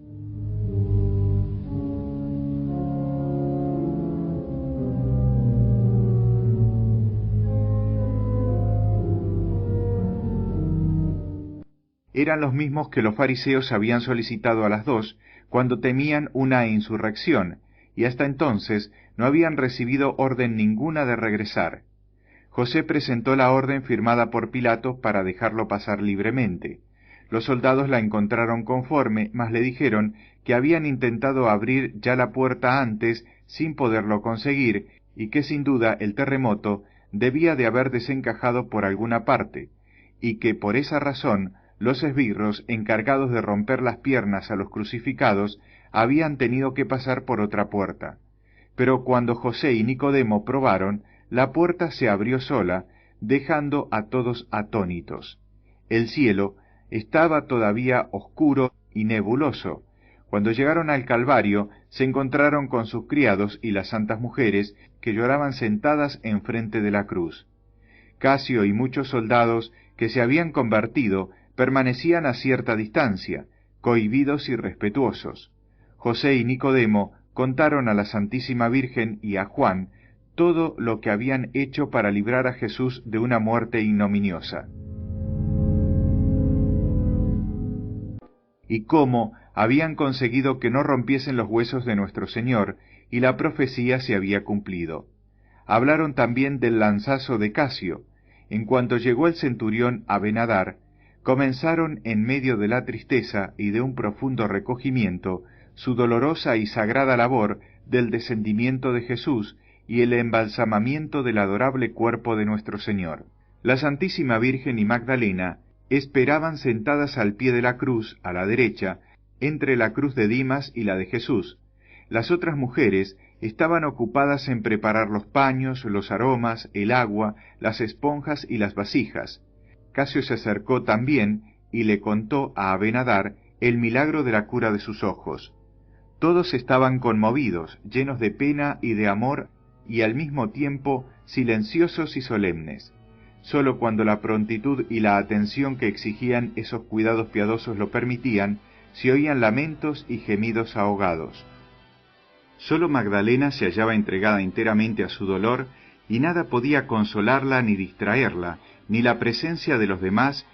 Eran los mismos que los fariseos habían solicitado a las 2, cuando temían una insurrección, y hasta entonces no habían recibido orden ninguna de regresar. José presentó la orden firmada por Pilato para dejarlo pasar libremente. Los soldados la encontraron conforme, mas le dijeron que habían intentado abrir ya la puerta antes sin poderlo conseguir, y que sin duda el terremoto debía de haber desencajado por alguna parte, y que por esa razón los esbirros encargados de romper las piernas a los crucificados habían tenido que pasar por otra puerta. Pero cuando José y Nicodemo probaron, la puerta se abrió sola, dejando a todos atónitos. El cielo estaba todavía oscuro y nebuloso. Cuando llegaron al Calvario, se encontraron con sus criados y las santas mujeres que lloraban sentadas enfrente de la cruz. Casio y muchos soldados que se habían convertido permanecían a cierta distancia, cohibidos y respetuosos. José y Nicodemo contaron a la Santísima Virgen y a Juan todo lo que habían hecho para librar a Jesús de una muerte ignominiosa, y cómo habían conseguido que no rompiesen los huesos de nuestro Señor, y la profecía se había cumplido. Hablaron también del lanzazo de Casio. En cuanto llegó el centurión Abenadar, comenzaron en medio de la tristeza y de un profundo recogimiento su dolorosa y sagrada labor del descendimiento de Jesús y el embalsamamiento del adorable cuerpo de nuestro Señor. La Santísima Virgen y Magdalena esperaban sentadas al pie de la cruz, a la derecha, entre la cruz de Dimas y la de Jesús. Las otras mujeres estaban ocupadas en preparar los paños, los aromas, el agua, las esponjas y las vasijas. Casio se acercó también y le contó a Abenadar el milagro de la cura de sus ojos. Todos estaban conmovidos, llenos de pena y de amor, y al mismo tiempo silenciosos y solemnes. Sólo cuando la prontitud y la atención que exigían esos cuidados piadosos lo permitían, se oían lamentos y gemidos ahogados. Sólo Magdalena se hallaba entregada enteramente a su dolor, y nada podía consolarla ni distraerla, ni la presencia de los demás,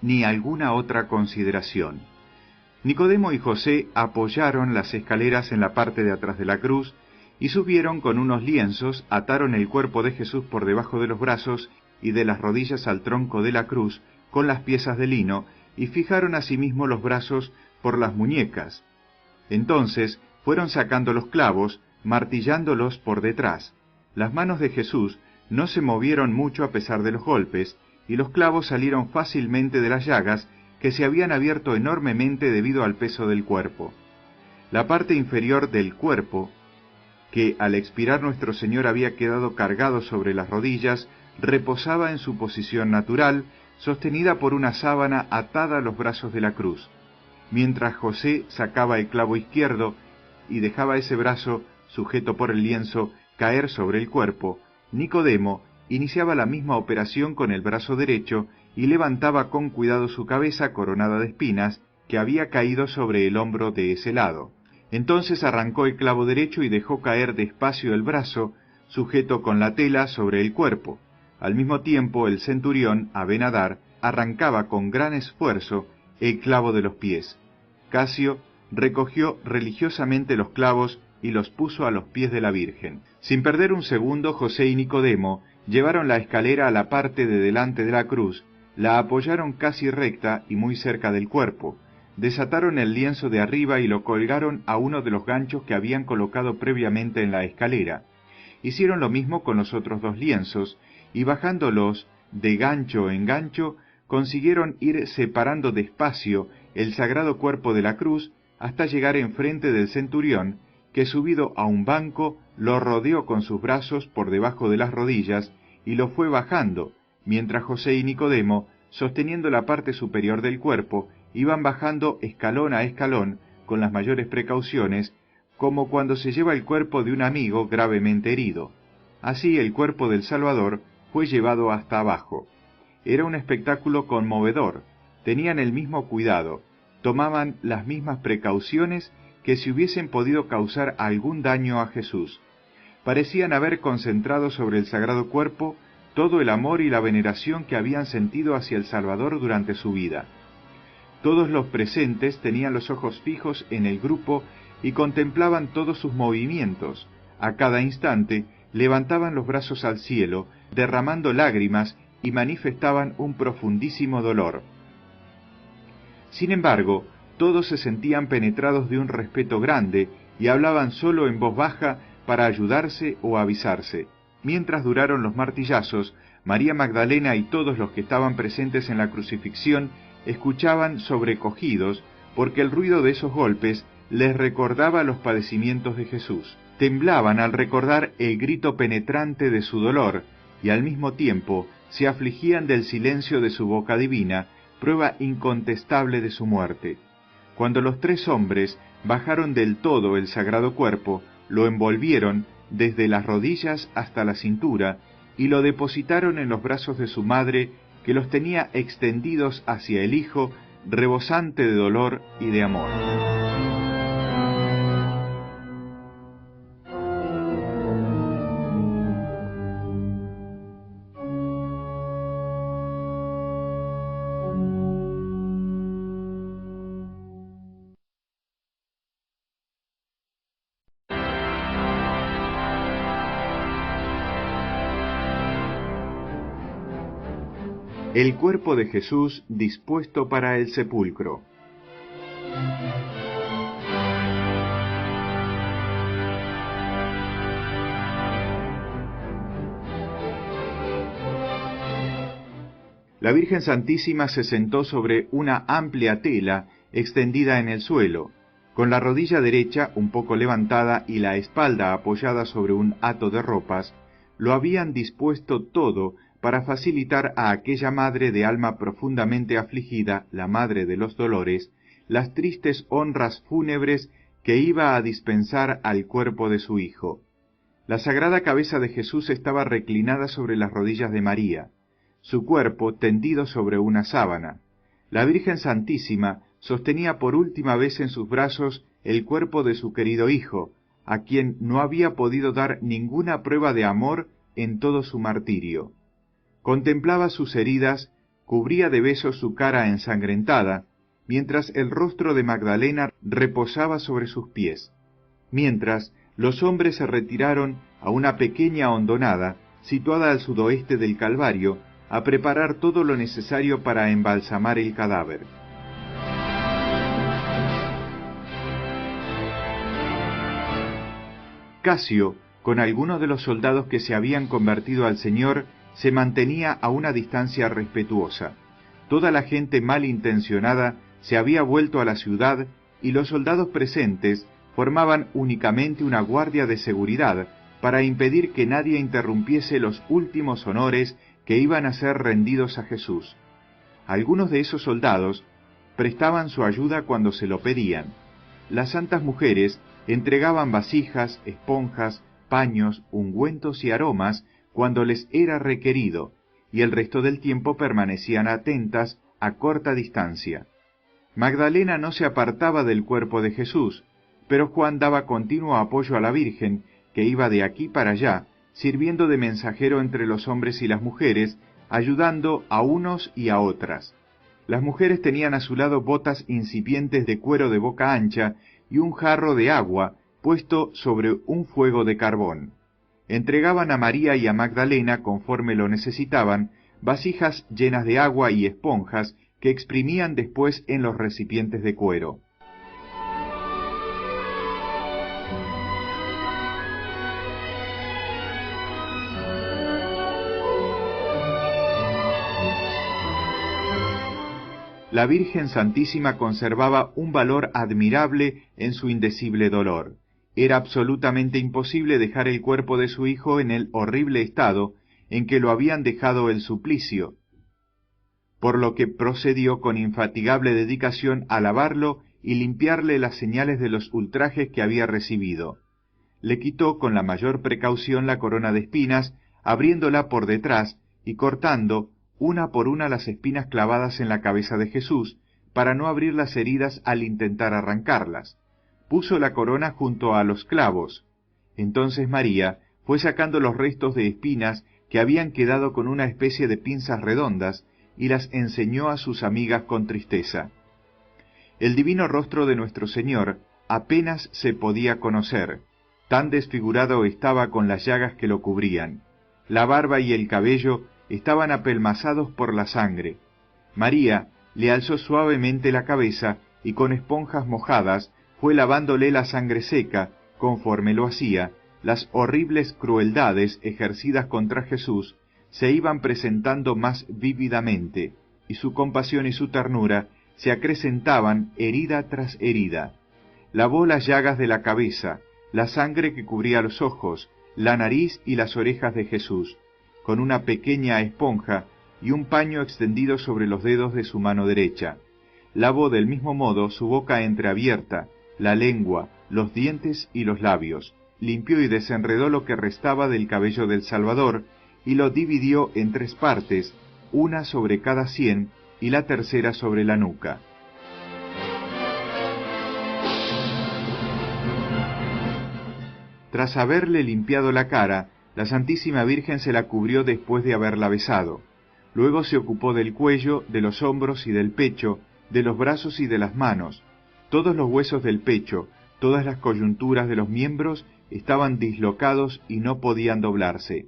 ni alguna otra consideración. Nicodemo y José apoyaron las escaleras en la parte de atrás de la cruz, y subieron con unos lienzos, ataron el cuerpo de Jesús por debajo de los brazos y de las rodillas al tronco de la cruz con las piezas de lino, y fijaron asimismo los brazos por las muñecas. Entonces fueron sacando los clavos, martillándolos por detrás. Las manos de Jesús no se movieron mucho a pesar de los golpes, y los clavos salieron fácilmente de las llagas que se habían abierto enormemente debido al peso del cuerpo. La parte inferior del cuerpo, que al expirar nuestro Señor había quedado cargado sobre las rodillas, reposaba en su posición natural, sostenida por una sábana atada a los brazos de la cruz. Mientras José sacaba el clavo izquierdo y dejaba ese brazo, sujeto por el lienzo, caer sobre el cuerpo, Nicodemo iniciaba la misma operación con el brazo derecho y levantaba con cuidado su cabeza coronada de espinas, que había caído sobre el hombro de ese lado. Entonces arrancó el clavo derecho y dejó caer despacio el brazo, sujeto con la tela sobre el cuerpo. Al mismo tiempo el centurión, Abenadar, arrancaba con gran esfuerzo el clavo de los pies. Casio recogió religiosamente los clavos y los puso a los pies de la Virgen. Sin perder un segundo, José y Nicodemo llevaron la escalera a la parte de delante de la cruz, la apoyaron casi recta y muy cerca del cuerpo, desataron el lienzo de arriba y lo colgaron a uno de los ganchos que habían colocado previamente en la escalera. Hicieron lo mismo con los otros dos lienzos, y bajándolos de gancho en gancho, consiguieron ir separando despacio el sagrado cuerpo de la cruz hasta llegar enfrente del centurión, que subido a un banco lo rodeó con sus brazos por debajo de las rodillas y lo fue bajando, mientras José y Nicodemo, sosteniendo la parte superior del cuerpo, iban bajando escalón a escalón con las mayores precauciones, como cuando se lleva el cuerpo de un amigo gravemente herido. Así el cuerpo del Salvador fue llevado hasta abajo. Era un espectáculo conmovedor. Tenían el mismo cuidado, tomaban las mismas precauciones que si hubiesen podido causar algún daño a Jesús. Parecían haber concentrado sobre el sagrado cuerpo todo el amor y la veneración que habían sentido hacia el Salvador durante su vida. Todos los presentes tenían los ojos fijos en el grupo y contemplaban todos sus movimientos. A cada instante levantaban los brazos al cielo, derramando lágrimas y manifestaban un profundísimo dolor. Sin embargo, todos se sentían penetrados de un respeto grande y hablaban solo en voz baja para ayudarse o avisarse. Mientras duraron los martillazos, María Magdalena y todos los que estaban presentes en la crucifixión escuchaban sobrecogidos, porque el ruido de esos golpes les recordaba los padecimientos de Jesús. Temblaban al recordar el grito penetrante de su dolor, y al mismo tiempo se afligían del silencio de su boca divina, prueba incontestable de su muerte. Cuando los tres hombres bajaron del todo el sagrado cuerpo, lo envolvieron desde las rodillas hasta la cintura y lo depositaron en los brazos de su madre, que los tenía extendidos hacia el Hijo, rebosante de dolor y de amor. El cuerpo de Jesús dispuesto para el sepulcro. La Virgen Santísima se sentó sobre una amplia tela extendida en el suelo, con la rodilla derecha un poco levantada y la espalda apoyada sobre un hato de ropas. Lo habían dispuesto todo para facilitar a aquella madre de alma profundamente afligida, la Madre de los Dolores, las tristes honras fúnebres que iba a dispensar al cuerpo de su Hijo. La sagrada cabeza de Jesús estaba reclinada sobre las rodillas de María, su cuerpo tendido sobre una sábana. La Virgen Santísima sostenía por última vez en sus brazos el cuerpo de su querido Hijo, a quien no había podido dar ninguna prueba de amor en todo su martirio. Contemplaba sus heridas, cubría de besos su cara ensangrentada, mientras el rostro de Magdalena reposaba sobre sus pies. Mientras, los hombres se retiraron a una pequeña hondonada, situada al sudoeste del Calvario, a preparar todo lo necesario para embalsamar el cadáver. Casio, con algunos de los soldados que se habían convertido al Señor, se mantenía a una distancia respetuosa. Toda la gente malintencionada se había vuelto a la ciudad y los soldados presentes formaban únicamente una guardia de seguridad para impedir que nadie interrumpiese los últimos honores que iban a ser rendidos a Jesús. Algunos de esos soldados prestaban su ayuda cuando se lo pedían. Las santas mujeres entregaban vasijas, esponjas, paños, ungüentos y aromas cuando les era requerido, y el resto del tiempo permanecían atentas a corta distancia. Magdalena no se apartaba del cuerpo de Jesús, pero Juan daba continuo apoyo a la Virgen, que iba de aquí para allá, sirviendo de mensajero entre los hombres y las mujeres, ayudando a unos y a otras. Las mujeres tenían a su lado botas incipientes de cuero de boca ancha y un jarro de agua puesto sobre un fuego de carbón. Entregaban a María y a Magdalena, conforme lo necesitaban, vasijas llenas de agua y esponjas que exprimían después en los recipientes de cuero. La Virgen Santísima conservaba un valor admirable en su indecible dolor. Era absolutamente imposible dejar el cuerpo de su hijo en el horrible estado en que lo habían dejado el suplicio, por lo que procedió con infatigable dedicación a lavarlo y limpiarle las señales de los ultrajes que había recibido. Le quitó con la mayor precaución la corona de espinas, abriéndola por detrás y cortando una por una las espinas clavadas en la cabeza de Jesús, para no abrir las heridas al intentar arrancarlas. Puso la corona junto a los clavos. Entonces María fue sacando los restos de espinas que habían quedado con una especie de pinzas redondas, y las enseñó a sus amigas con tristeza. El divino rostro de nuestro Señor apenas se podía conocer, tan desfigurado estaba con las llagas que lo cubrían. La barba y el cabello estaban apelmazados por la sangre. María le alzó suavemente la cabeza y con esponjas mojadas fue lavándole la sangre seca, conforme lo hacía. Las horribles crueldades ejercidas contra Jesús se iban presentando más vívidamente, y su compasión y su ternura se acrecentaban herida tras herida. Lavó las llagas de la cabeza, la sangre que cubría los ojos, la nariz y las orejas de Jesús, con una pequeña esponja y un paño extendido sobre los dedos de su mano derecha. Lavó del mismo modo su boca entreabierta, la lengua, los dientes y los labios. Limpió y desenredó lo que restaba del cabello del Salvador, y lo dividió en 3 partes, una sobre cada sien y la tercera sobre la nuca. Tras haberle limpiado la cara, la Santísima Virgen se la cubrió después de haberla besado. Luego se ocupó del cuello, de los hombros y del pecho, de los brazos y de las manos. Todos los huesos del pecho, todas las coyunturas de los miembros estaban dislocados y no podían doblarse.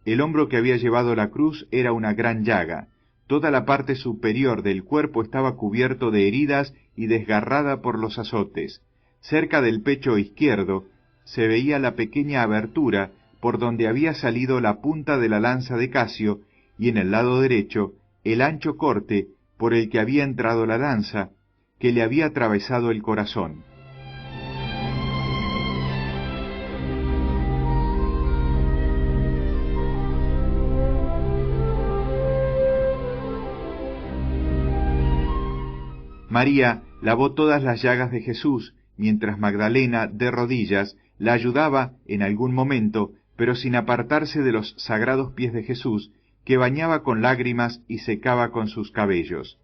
El hombro que había llevado la cruz era una gran llaga. Toda la parte superior del cuerpo estaba cubierto de heridas y desgarrada por los azotes. Cerca del pecho izquierdo se veía la pequeña abertura por donde había salido la punta de la lanza de Casio, y en el lado derecho el ancho corte por el que había entrado la lanza, que le había atravesado el corazón. María lavó todas las llagas de Jesús, mientras Magdalena, de rodillas, la ayudaba en algún momento, pero sin apartarse de los sagrados pies de Jesús, que bañaba con lágrimas y secaba con sus cabellos.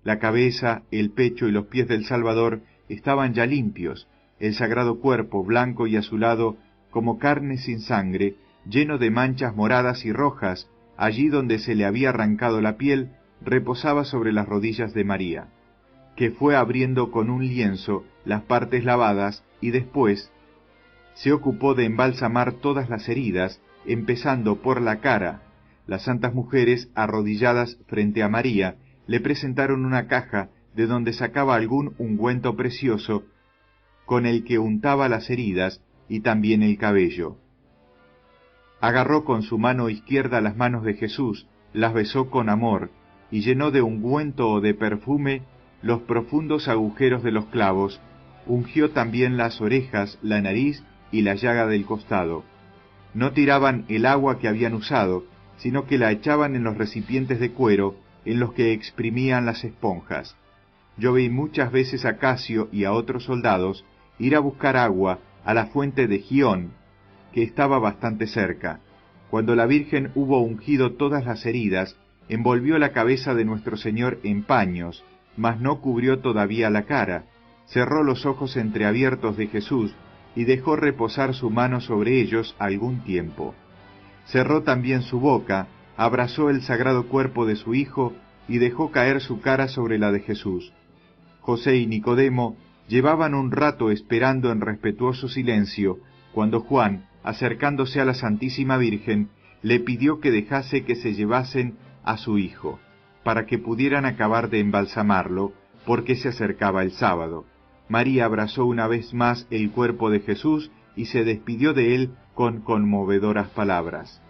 La cabeza, el pecho y los pies del Salvador estaban ya limpios, el sagrado cuerpo, blanco y azulado, como carne sin sangre, lleno de manchas moradas y rojas, allí donde se le había arrancado la piel, reposaba sobre las rodillas de María, que fue abriendo con un lienzo las partes lavadas y después se ocupó de embalsamar todas las heridas, empezando por la cara. Las santas mujeres, arrodilladas frente a María, le presentaron una caja de donde sacaba algún ungüento precioso, con el que untaba las heridas y también el cabello. Agarró con su mano izquierda las manos de Jesús, las besó con amor, y llenó de ungüento o de perfume los profundos agujeros de los clavos, ungió también las orejas, la nariz y la llaga del costado. No tiraban el agua que habían usado, sino que la echaban en los recipientes de cuero en los que exprimían las esponjas. Yo vi muchas veces a Casio y a otros soldados ir a buscar agua a la fuente de Gión, que estaba bastante cerca. Cuando la Virgen hubo ungido todas las heridas, envolvió la cabeza de nuestro Señor en paños, mas no cubrió todavía la cara, cerró los ojos entreabiertos de Jesús y dejó reposar su mano sobre ellos algún tiempo. Cerró también su boca, abrazó el sagrado cuerpo de su Hijo y dejó caer su cara sobre la de Jesús. José y Nicodemo llevaban un rato esperando en respetuoso silencio, cuando Juan, acercándose a la Santísima Virgen, le pidió que dejase que se llevasen a su hijo, para que pudieran acabar de embalsamarlo, porque se acercaba el sábado. María abrazó una vez más el cuerpo de Jesús y se despidió de él con conmovedoras palabras.